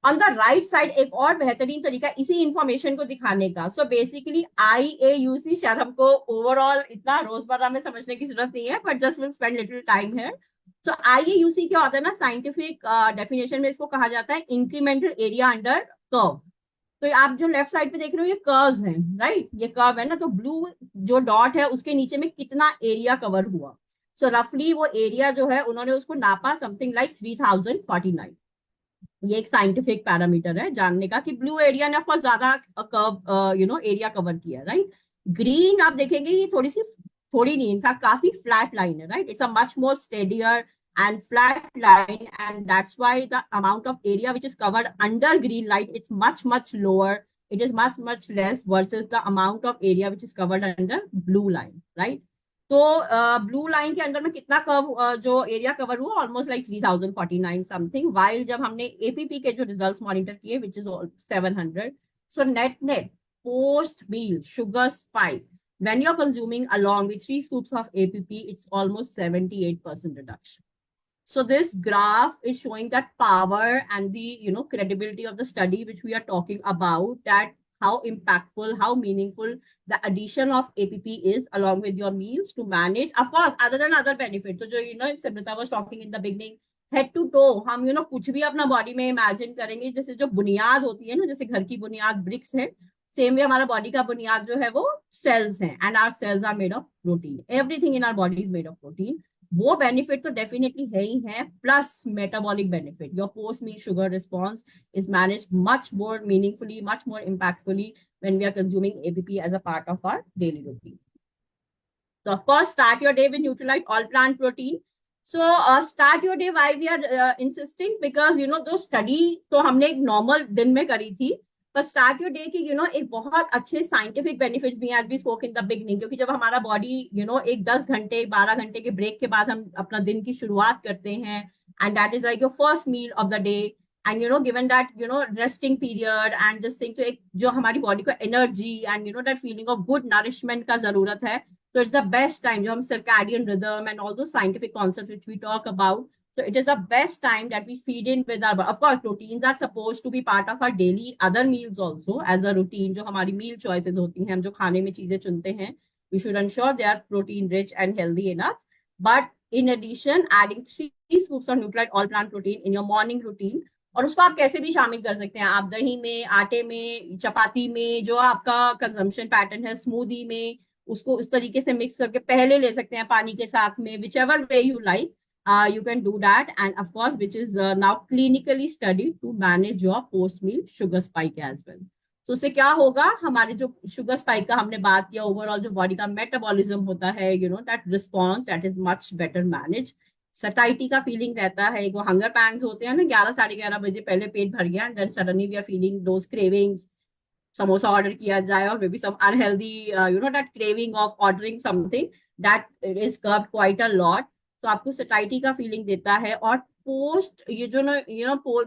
On the right side एक और बेहतरीन तरीका इसी information को दिखाने का. So basically IAUC, शायद हमको ओवरऑल इतना रोजमर्रा में समझने की जरूरत नहीं है, but just will spend little time है. सो IAUC क्या होता है ना, साइंटिफिक डेफिनेशन में इसको कहा जाता है इंक्रीमेंटल एरिया अंडर कर्व. तो आप जो लेफ्ट साइड पे देख रहे हो ये कर्व्स हैं, राइट? ये कर्व है ना, तो ब्लू जो डॉट है उसके नीचे में कितना एरिया कवर हुआ. सो रफली वो एरिया जो है उन्होंने उसको नापा समथिंग लाइक 3049. ये एक साइंटिफिक पैरामीटर है जानने का कि ब्लू एरिया ने ऑफकोर्स ज्यादा कर्व एरिया कवर किया, राइट? ग्रीन आप देखेंगे ये थोड़ी नहीं, इनफैक्ट काफी फ्लैट लाइन है, right? It's a much more steadier and flat line, and that's why the amount of area which is covered under green light, it's much lower, it is much less versus the amount of area which is covered under blue line, right? तो blue line के अंदर में कितना cover जो area cover हुआ, almost like 3049 something. While जब हमने APP के जो रिजल्ट्स मॉनिटर किए which is 700. So net post meal sugar spike when you're consuming along with 3 scoops of APP, it's almost 78% reduction. So this graph is showing that power and the credibility of the study which we are talking about, that how impactful, how meaningful the addition of APP is along with your meals to manage, of course, other than other benefits. So जो Simrita was talking in the beginning, head to toe हम कुछ भी अपना body में imagine करेंगे, जैसे जो बुनियाद होती है ना, जैसे घर की बुनियाद ब्रिक्स है, सेम वे हमारा बॉडी का बुनियाद जो है वो सेल्स है, and our cells are made of protein. Everything in our body is made of protein. वो बेनिफिट तो डेफिनेटली है ही है, plus metabolic benefit. Your post meal sugar response is manage much more meaningfully, much more impactfully when we are consuming APP as a part of our daily routine. So of course, start your day with Nutrilite all plant protein. So start your day, why we are insisting, because those study तो हमने एक normal दिन में करी थी, पर start your day की एक बहुत अच्छे साइंटिफिक बेनिफिट्स भी हैं, as we spoke in the beginning. क्योंकि जब हमारा बॉडी एक 10 घंटे 12 घंटे के ब्रेक के बाद हम अपना दिन की शुरुआत करते हैं, and that is like your first meal of the day, and given that resting period and this thing, तो एक जो हमारी बॉडी को energy and that feeling of good nourishment का जरूरत है. So it's the best time, जो हम circadian rhythm and all those scientific concepts which we talk about. So it is the best time that we feed in with our, of course, proteins are supposed to be part of our daily other meals also as a routine. जो हमारी meal choices होती हैं, हम जो खाने में चीजें चुनते हैं, we should ensure they are protein rich and healthy enough. But in addition, adding 3 scoops of Nutrilite all plant protein in your morning routine, और उसको आप कैसे भी शामिल कर सकते हैं, आप दही में, आटे में, चपाती में, जो आपका कंजम्पशन पैटर्न है, स्मूदी में, उसको उस तरीके से मिक्स करके पहले ले सकते हैं पानी के साथ में, which ever way you like. You can do that, and of course which is now clinically studied to manage your post meal sugar spike as well. So उससे क्या होगा, हमारे जो शुगर स्पाइक का हमने बात किया, ओवरऑल जो बॉडी का मेटाबॉलिज्म होता है, that response that is much better managed. Satiety का फीलिंग रहता है, वो हंगर पैंग्स होते हैं ना, 11 साढ़े 11 बजे पहले पेट भर गया, and then suddenly we are feeling those cravings, samosa order किया जाए, और maybe some unhealthy that craving of ordering something that is curbed quite a lot. तो आपको सटाइटी का फीलिंग देता है. और पोस्ट ये जो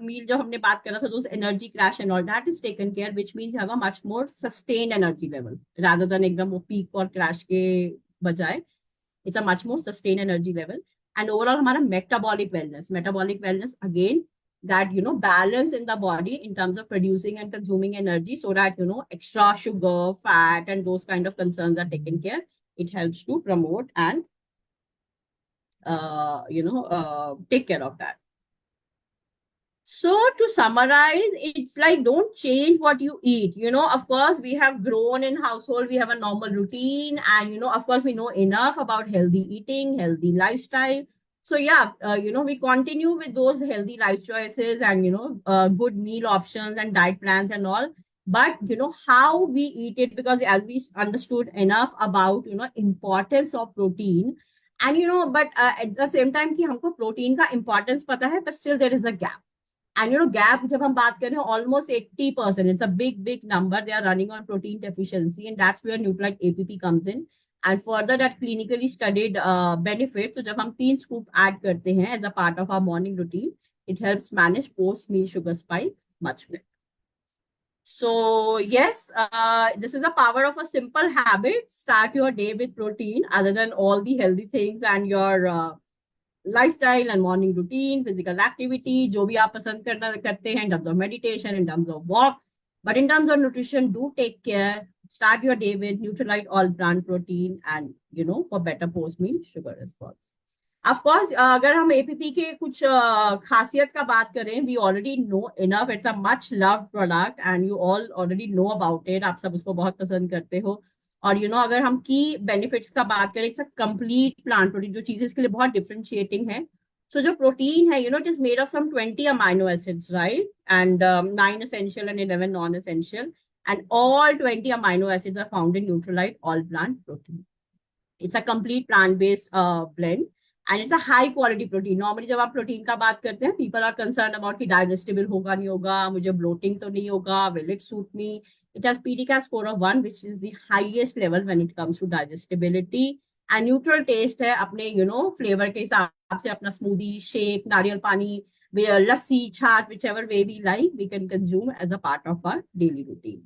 मील जो हमने बात करा था, those energy crash and all that is taken care, which means you have a much more sustained energy level rather than एकदम वो पीक और क्रैश के बजाय. It's a much more sustained energy level. And overall हमारा metabolic wellness again that balance in the body in terms of producing and consuming energy, so that extra sugar, fat, and those kind of concerns are taken care. It helps to promote and take care of that. So to summarize, it's like, don't change what you eat. Of course, we have grown in household, we have a normal routine, and of course, we know enough about healthy eating, healthy lifestyle. So yeah, we continue with those healthy life choices and good meal options and diet plans and all. But how we eat it, because as we understood enough about importance of protein, and but at the same time कि हमको protein का importance पता है, but still there is a gap. And gap, जब हम बात करें, almost 80%, it's a big number. They are running on protein deficiency, and that's where Nutralite APP comes in. And further, that clinically studied benefit. So जब हम 3 scoop add करते हैं as a part of our morning routine, it helps manage post meal sugar spike much better. So yes, this is the power of a simple habit. Start your day with protein, other than all the healthy things and your lifestyle and morning routine, physical activity, जो भी आप पसंद करते हैं in terms of meditation, in terms of walk. But in terms of nutrition, do take care. Start your day with Nutrilite all plant protein, and for better post meal sugar response. Of course, अगर हम APP के कुछ खासियत का बात करें, we already know enough. It's a much loved product and you all already know about it. आप सब उसको बहुत पसंद करते हो. और अगर हम की बेनिफिट्स का बात करें, it's a complete plant protein, जो चीजें इसके लिए बहुत डिफरेंशिएटिंग है. सो जो प्रोटीन है, it is made of some 20 amino acids, right, and 9 essential and 11 non essential, and all 20 amino acids are found in Nutrilite all plant protein. It's a complete plant-based blend, and it's a high quality protein. Normally जब आप protein का बात करते हैं, people are concerned about कि digestible होगा नहीं होगा, मुझे bloating तो नहीं होगा, will it suit me? It has PDCA score of 1, which is the highest level when it comes to digestibility. And neutral taste है, अपने flavor के हिसाब से अपना smoothie, shake, नारियल पानी, लस्सी, छाछ, whichever way we like, we can consume as a part of our daily routine.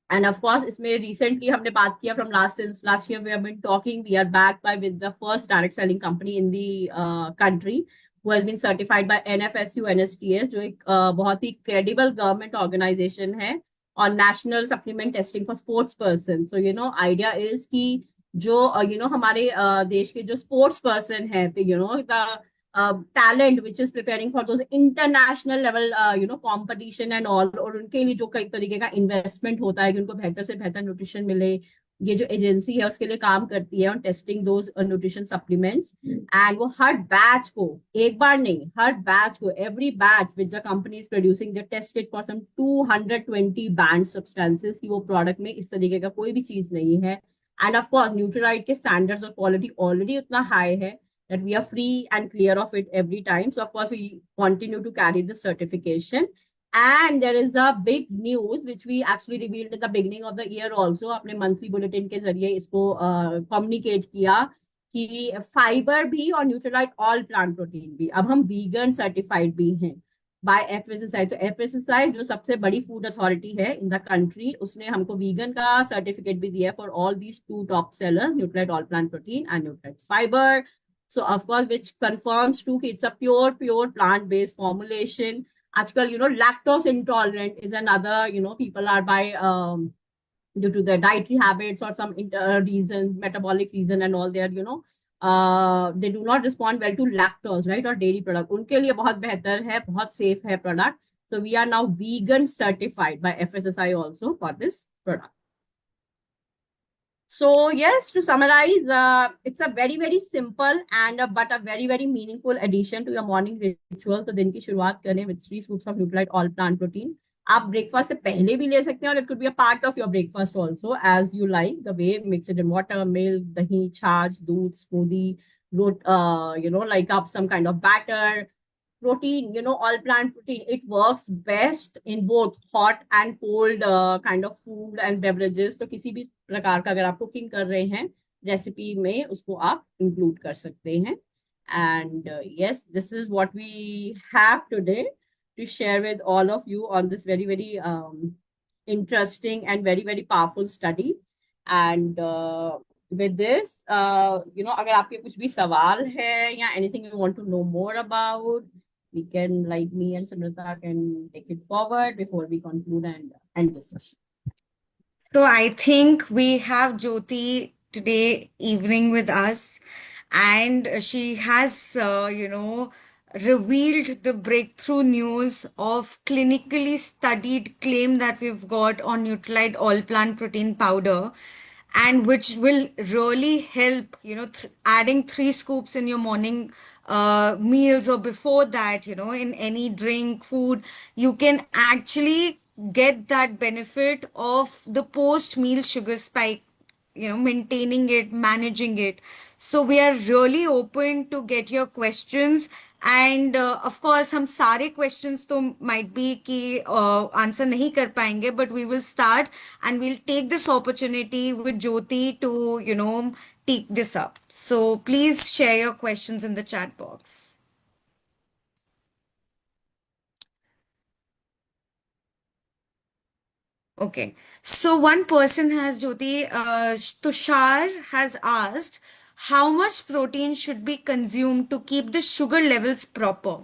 And of course, इसमें recently हमने बात किया from since last year we have been talking. We are backed by with the first direct selling company in the country, who has been certified by NFSU NSTS, जो एक बहुत ही credible government organization है, और national supplement testing for sports person. So idea is कि जो हमारे देश के जो sports person है, the talent which is preparing for those international level competition and all, और उनके लिए जो कई तरीके का इन्वेस्टमेंट होता है कि उनको बेहतर से बेहतर न्यूट्रिशन मिले, ये जो एजेंसी है उसके लिए काम करती है on testing those nutrition supplements. And वो हर बैच को, एक बार नहीं, हर बैच को, every batch which the company is producing, they tested for some 220 banned substances की वो प्रोडक्ट में इस तरीके का कोई भी चीज नहीं है. एंड ऑफ कोर्स न्यूट्रीलाइट के स्टैंडर्ड्स और क्वालिटी ऑलरेडी उतना हाई है that we are free and clear of it every time. So of course we continue to carry the certification. And there is a big news which we actually revealed at the beginning of the year also. अपने monthly bulletin के जरिए इसको communicate किया कि fibre भी और Nutrilite all plant protein भी अब हम वीगन सर्टिफाइड भी हैं बाय एफएसएसआई. तो एफएसएसआई जो सबसे बड़ी फूड अथॉरिटी है इन द कंट्री, उसने हमको वीगन का सर्टिफिकेट भी दिया for all these 2 top sellers, Nutrilite all plant protein and Nutrilite fibre. So of course, which confirms too कि it's a pure plant-based formulation. आजकल lactose intolerant is another, people are by due to their dietary habits or some reasons, metabolic reason and all, they are they do not respond well to lactose, right, or dairy product. उनके लिए बहुत बेहतर है, बहुत safe है product. So we are now vegan certified by FSSI also for this product. So yes, to summarize, it's a very simple and but a very meaningful addition to your morning ritual. तो दिन की शुरुआत करें with 3 scoops of Nutrilite all plant protein. आप breakfast से पहले भी ले सकते हैं, और it could be a part of your breakfast also as you like the way. Mix it in water, milk, dahi, छाछ, दूध, smoothie, like up some kind of batter. Protein, all plant protein, it works best in both hot and cold kind of food and beverages. तो किसी भी प्रकार का अगर आप cooking कर रहे हैं रेसिपी में, उसको आप इंक्लूड कर सकते हैं. And yes, this is what we have today to share with all of you on this very interesting and very powerful study. And with this, अगर आपके कुछ भी सवाल है या anything you want to know more about, we can, like me and Samrita, can take it forward before we conclude and end this session. So I think we have Jyoti today evening with us, and she has, revealed the breakthrough news of clinically studied claim that we've got on Nutralite all plant protein powder, and which will really help, adding 3 scoops in your morning meals or before that, in any drink, food, you can actually get that benefit of the post meal sugar spike, maintaining it, managing it. So we are really open to get your questions. And of course हम सारे questions तो might be कि answer नहीं कर पाएंगे, but we will start and we'll take this opportunity with Jyoti to take this up. So please share your questions in the chat box. Okay. So one person has, Jyoti, Tushar has asked, how much protein should be consumed to keep the sugar levels proper?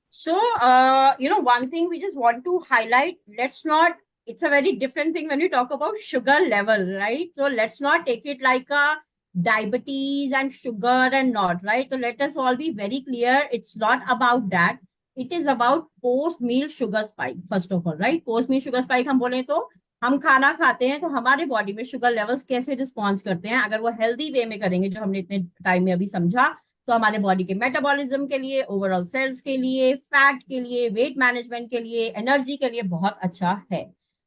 So, one thing we just want to highlight, let's not, it's a very different thing when we talk about sugar level, right? So let's not take it like a diabetes and sugar and not, right? So let us all be very clear. It's not about that. It is about post meal sugar spike, first of all, right? Post meal sugar spike हम बोले तो हम खाना खाते हैं तो हमारे body में शुगर लेवल्स कैसे रिस्पॉन्स करते हैं, अगर वो हेल्दी वे में करेंगे जो हमने इतने टाइम में अभी समझा, तो हमारे बॉडी के मेटाबॉलिज्म के लिए, ओवरऑल सेल्स के लिए, फैट के लिए, वेट मैनेजमेंट के लिए, एनर्जी के लिए बहुत अच्छा है.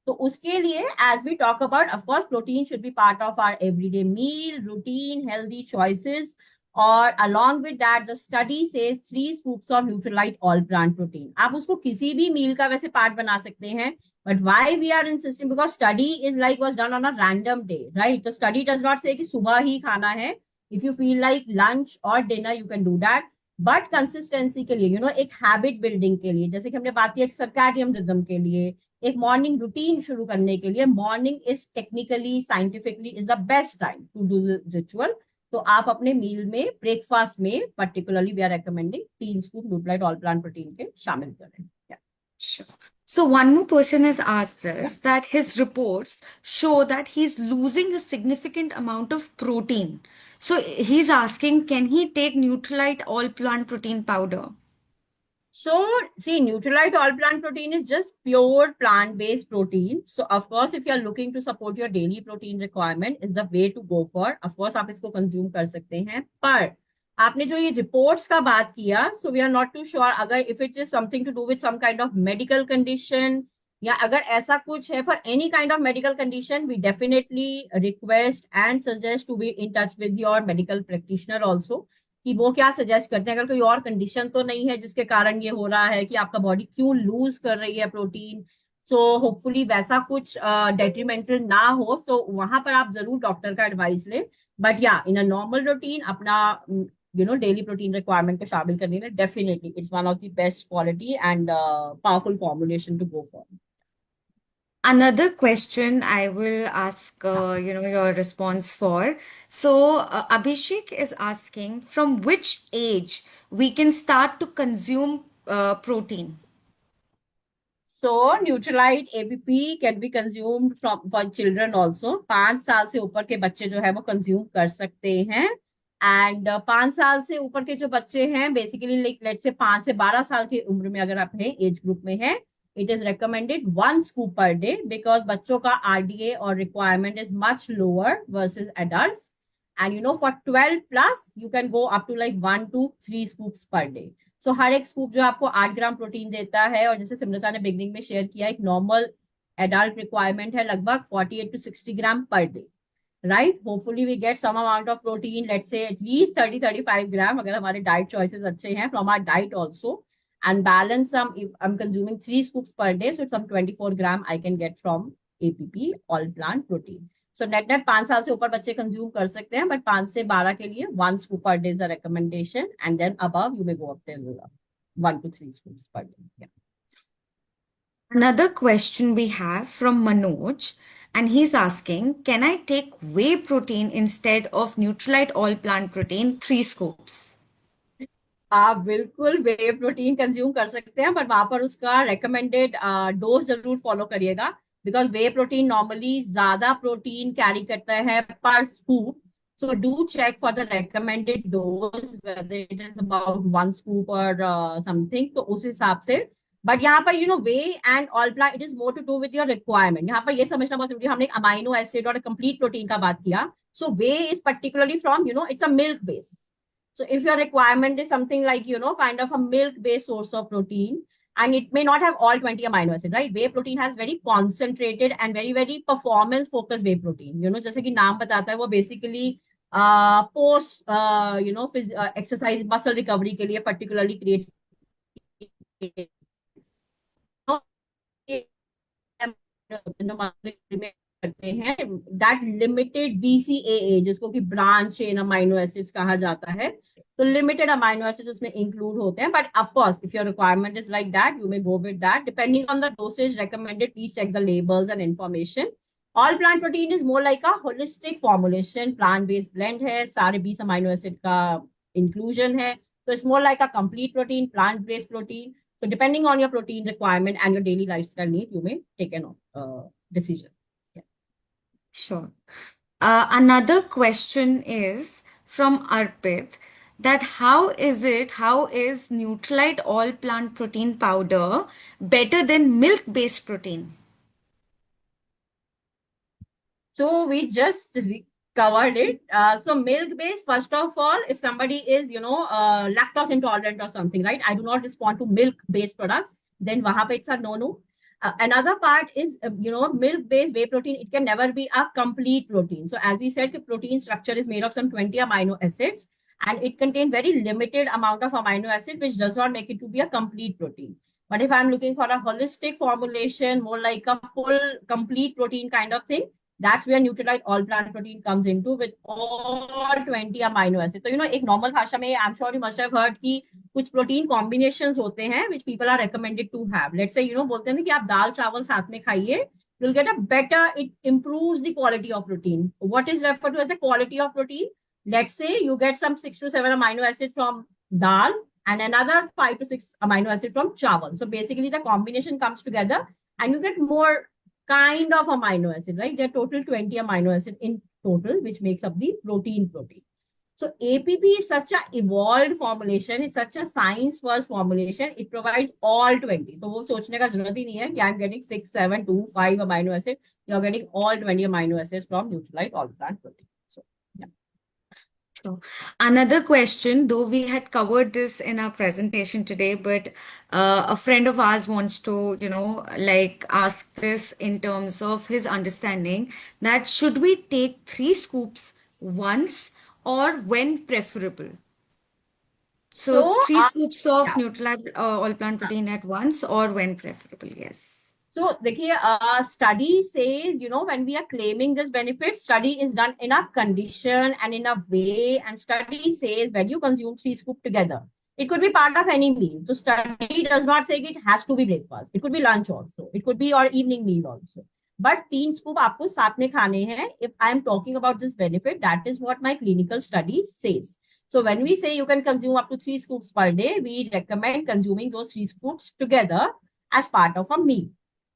तो उसके लिए as we talk about, of course protein should be part of our everyday meal routine, healthy choices. और along with that the study says 3 scoops of Nutrilite all plant protein. आप उसको किसी भी मील का वैसे पार्ट बना सकते हैं, but why we are insisting, because study is like was done on a random day, right? तो study does not say कि सुबह ही खाना है. If you feel like lunch or dinner, you can do that. But consistency के लिए, एक habit building के लिए, जैसे कि हमने बात की एक सर्कैडियम रिदम के लिए, एक मॉर्निंग रूटीन शुरू करने के लिए, morning is technically scientifically is the best time to do ritual. तो आप अपने मील में, ब्रेकफास्ट में particularly we are recommending 3 scoop Nutrilite all plant protein के शामिल करें. Sure. So one more person has asked us that his reports show that he's losing a significant amount of protein. So he's asking, can he take Nutrilite all plant protein powder? So, see, Nutrilite all plant protein is just pure plant-based protein. So, of course, if you are looking to support your daily protein requirement, is the way to go for. Of course, आप इसको consume कर सकते हैं. पर आपने जो ये reports का बात किया, so we are not too sure अगर if it is something to do with some kind of medical condition, या अगर ऐसा कुछ है for any kind of medical condition, we definitely request and suggest to be in touch with your medical practitioner also. कि वो क्या suggest करते हैं, अगर कोई और कंडीशन तो नहीं है जिसके कारण ये हो रहा है कि आपका बॉडी क्यों लूज कर रही है प्रोटीन. सो होपफुली वैसा कुछ डेट्रीमेंटल ना हो, तो वहां पर आप जरूर डॉक्टर का एडवाइस लें. बट या इन अ नॉर्मल रूटीन अपना डेली प्रोटीन रिक्वायरमेंट को शामिल करने में definitely it's one of the best quality and powerful formulation to go for. Another question I will ask, your response for. So Abhishek is asking, from which age we can start to consume protein? So Nutrilite APP can be consumed from for children also. 5 साल से ऊपर के बच्चे जो है वो consume कर सकते हैं. एंड 5 साल से ऊपर के जो बच्चे हैं, बेसिकली लेट से 5 से 12 साल की उम्र में अगर आप हैं, एज ग्रुप में हैं, it is recommended 1 scoop per day because बच्चों का RDA और requirement is much lower versus adults. And for 12 plus, you can go up to like 1 to 3 scoops per day. So हर एक स्कूप जो आपको 8 gram protein देता है, और जैसे सिमरता ने बिगनिंग में शेयर किया, एक नॉर्मल एडल्ट रिक्वायरमेंट है लगभग 48 to 60 gram per day, right. Hopefully we get some amount of protein, let's say at least 30-35 gram अगर हमारे डाइट चॉइसेस अच्छे हैं from our diet also. And balance some, if I'm consuming 3 scoops per day, so some 24 gram I can get from APP all plant protein. So net 5 साल से ऊपर बच्चे consume कर सकते हैं, बट 5 से 12 के लिए 1 scoop per day is a recommendation, and then above you may go up till 1 to 3 scoops per day. Yeah. Another question we have from Manoj, and he's asking, can I take whey protein instead of Nutrilite all plant protein 3 scoops? आप बिल्कुल वे protein consume कर सकते हैं, but वहां पर उसका recommended dose जरूर follow करिएगा। बिकॉज वे प्रोटीन नॉर्मली ज्यादा प्रोटीन कैरी करता है per scoop. So do check for the recommended dose whether it is about 1 scoop और समथिंग, तो उस हिसाब से। बट यहाँ पर whey and all plan it is more to do with your requirement. यहाँ पर ये समझना बहुत जरूरी है, हमने अमाइनो एसिड और कंप्लीट प्रोटीन का बात किया। सो way is particularly from it's a milk base. So if your requirement is something like, kind of a milk-based source of protein, and it may not have all 20 amino acids, right? Whey protein has very concentrated and very, very performance-focused whey protein. जैसे कि नाम बताता है, वो basically post, exercise muscle recovery के लिए particularly create करते हैं दैट लिमिटेड बीसीएए, जिसको कि ब्रांच चेन अमाइनो एसिड्स कहा जाता है। तो लिमिटेड अमाइनो एसिड उसमें इंक्लूड होते हैं, but of course if your requirement is like that you may go with that depending on the dosage recommended. Please check the labels and information. All plant protein is more like a holistic formulation, plant based blend है, सारे 20 amino acid का inclusion है। तो it's more like a complete protein, plant based protein. So depending on your protein requirement and your daily lifestyle need, you may take an decision. Yeah. Sure. Another question is from Arpit, that how is Neutralite all plant protein powder better than milk-based protein? So we just covered it. So milk based, first of all, if somebody is, lactose intolerant or something, right? I do not respond to milk based products. Then wahan pe it's a no. Another part is, milk based whey protein. It can never be a complete protein. So as we said, the protein structure is made of some 20 amino acids, and it contains very limited amount of amino acid, which does not make it to be a complete protein. But if I'm looking for a holistic formulation, more like a full complete protein kind of thing, that's where Nutrilite all plant protein comes into with all 20 amino acids. So, एक normal भाषा में, I'm sure you must have heard कि कुछ protein combinations होते हैं which people are recommended to have. Let's say, बोलते हैं कि आप दाल चावल साथ में खाइए, you'll get a better, it improves the quality of protein. What is referred to as the quality of protein? Let's say you get some 6 to 7 amino acids from dal and another 5 to 6 amino acids from chawal. So basically the combination comes together and you get more kind of amino acid, right? There are total 20 amino acid in total, which makes up the protein. So APP is such a evolved formulation. It's such a science first formulation. It provides all 20. तो वो सोचने का जरूरत ही नहीं है कि I'm getting 6, 7, 2, 5 amino acids. You're getting all 20 amino acids from Nutrilite all plant protein. So yeah. Sure. Another question, though we had covered this in our presentation today, but a friend of ours wants to, like ask this in terms of his understanding, that should we take 3 scoops once or when preferable? So So, 3 scoops of yeah. Nutrilite all plant protein at once or when preferable? Yes. So, देखिए, study says, when we are claiming this benefit, study is done in a condition and in a way, and study says when you consume 3 scoops together, it could be part of any meal. So, study does not say it has to be breakfast. It could be lunch also. It could be your evening meal also. But 3 scoop आपको साथ में खाने हैं. If I am talking about this benefit, that is what my clinical study says. So when we say you can consume up to 3 scoops per day, we recommend consuming those 3 scoops together as part of a meal.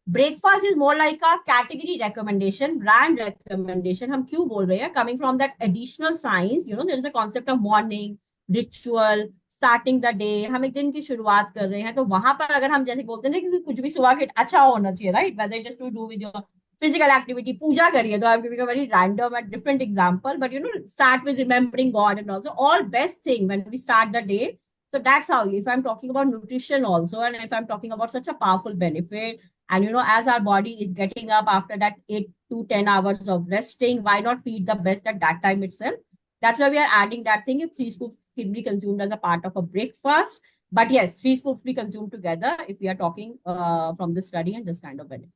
Breakfast is more like a category recommendation, brand recommendation. हम क्यों बोल रहे हैं? Coming from that additional science, there is a concept of morning ritual, starting the day. हम एक दिन की शुरुआत कर रहे हैं, तो वहां पर अगर हम जैसे बोलते हैं ना कि कुछ भी सुबह के अच्छा होना चाहिए, right? Whether it is to do with your physical activity, पूजा करिए, तो I am giving a very random and different example, but start with remembering God and also all best thing when we start the day. So that's how, if I'm talking about nutrition also, and if I'm talking about such a powerful benefit, and as our body is getting up after that 8 to 10 hours of resting, why not feed the best at that time itself? That's why we are adding that thing. If 3 scoops can be consumed as a part of a breakfast, but yes, 3 scoops be consumed together if we are talking from this study and this kind of benefit.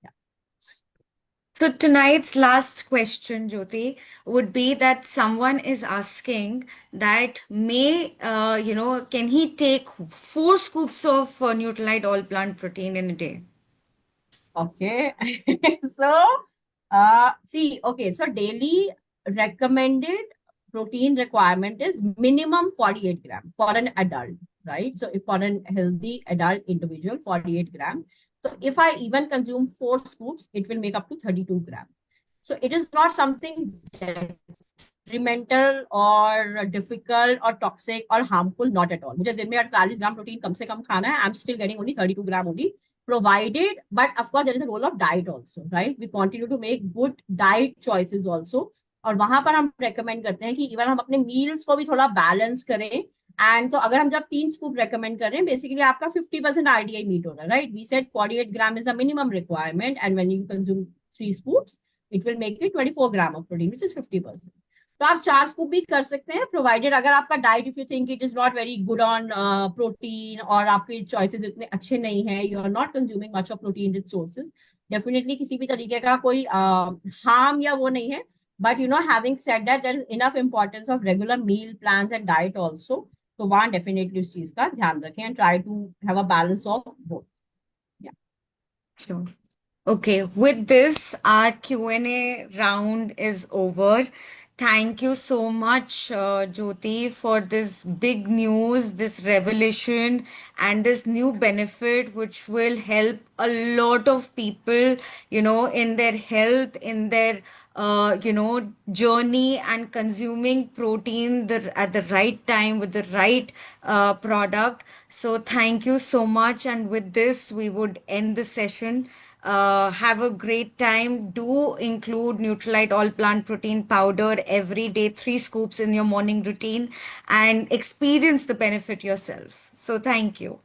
Yeah. So tonight's last question, Jyoti, would be that someone is asking that can he take 4 scoops of Nutrilite all plant protein in a day? Okay. So, see, okay. So daily recommended. protein requirement is minimum 48 gram for an adult, right? So if for a healthy adult individual, 48 gram. So if I even consume 4 scoops, it will make up to 32 gram. So it is not something detrimental or difficult or toxic or harmful, not at all. मुझे दिन में 48 gram protein कम से कम खाना है. I'm still getting only 32 gram only, provided, but of course there is a role of diet also, right? We continue to make good diet choices also. और वहां पर हम रेकमेंड करते हैं कि इवन हम अपने मील्स को भी थोड़ा बैलेंस करें. एंड तो अगर हम जब 3 स्कूप रेकमेंड कर रहे हैं, बेसिकली आपका 50% आरडीआई मीट हो रहा है, right? We said 48 gram is the minimum requirement, and when you consume 3 scoops it will make it 24 gram of protein, which is 50%. तो आप 4 स्कूप भी कर सकते हैं, प्रोवाइडेड अगर आपका diet, if you think it is not very good on protein, और आपके चॉइसेस इतने अच्छे नहीं है, you are not consuming much of protein rich sources, definitely किसी भी तरीके का कोई हार्म या वो नहीं है. But having said that, there is enough importance of regular meal plans and diet also. तो वहां डेफिनेटली उस चीज का ध्यान रखें and try to have a balance of both. Sure. Okay, with this, our Q&A round is over. Thank you so much, Jyoti, for this big news, this revelation, and this new benefit, which will help a lot of people, in their health, in their, journey and consuming protein at the right time with the right product. So, thank you so much. And with this, we would end the session. Have a great time. Do include Neutralite All Plant Protein Powder every day, 3 scoops in your morning routine, and experience the benefit yourself. So, thank you.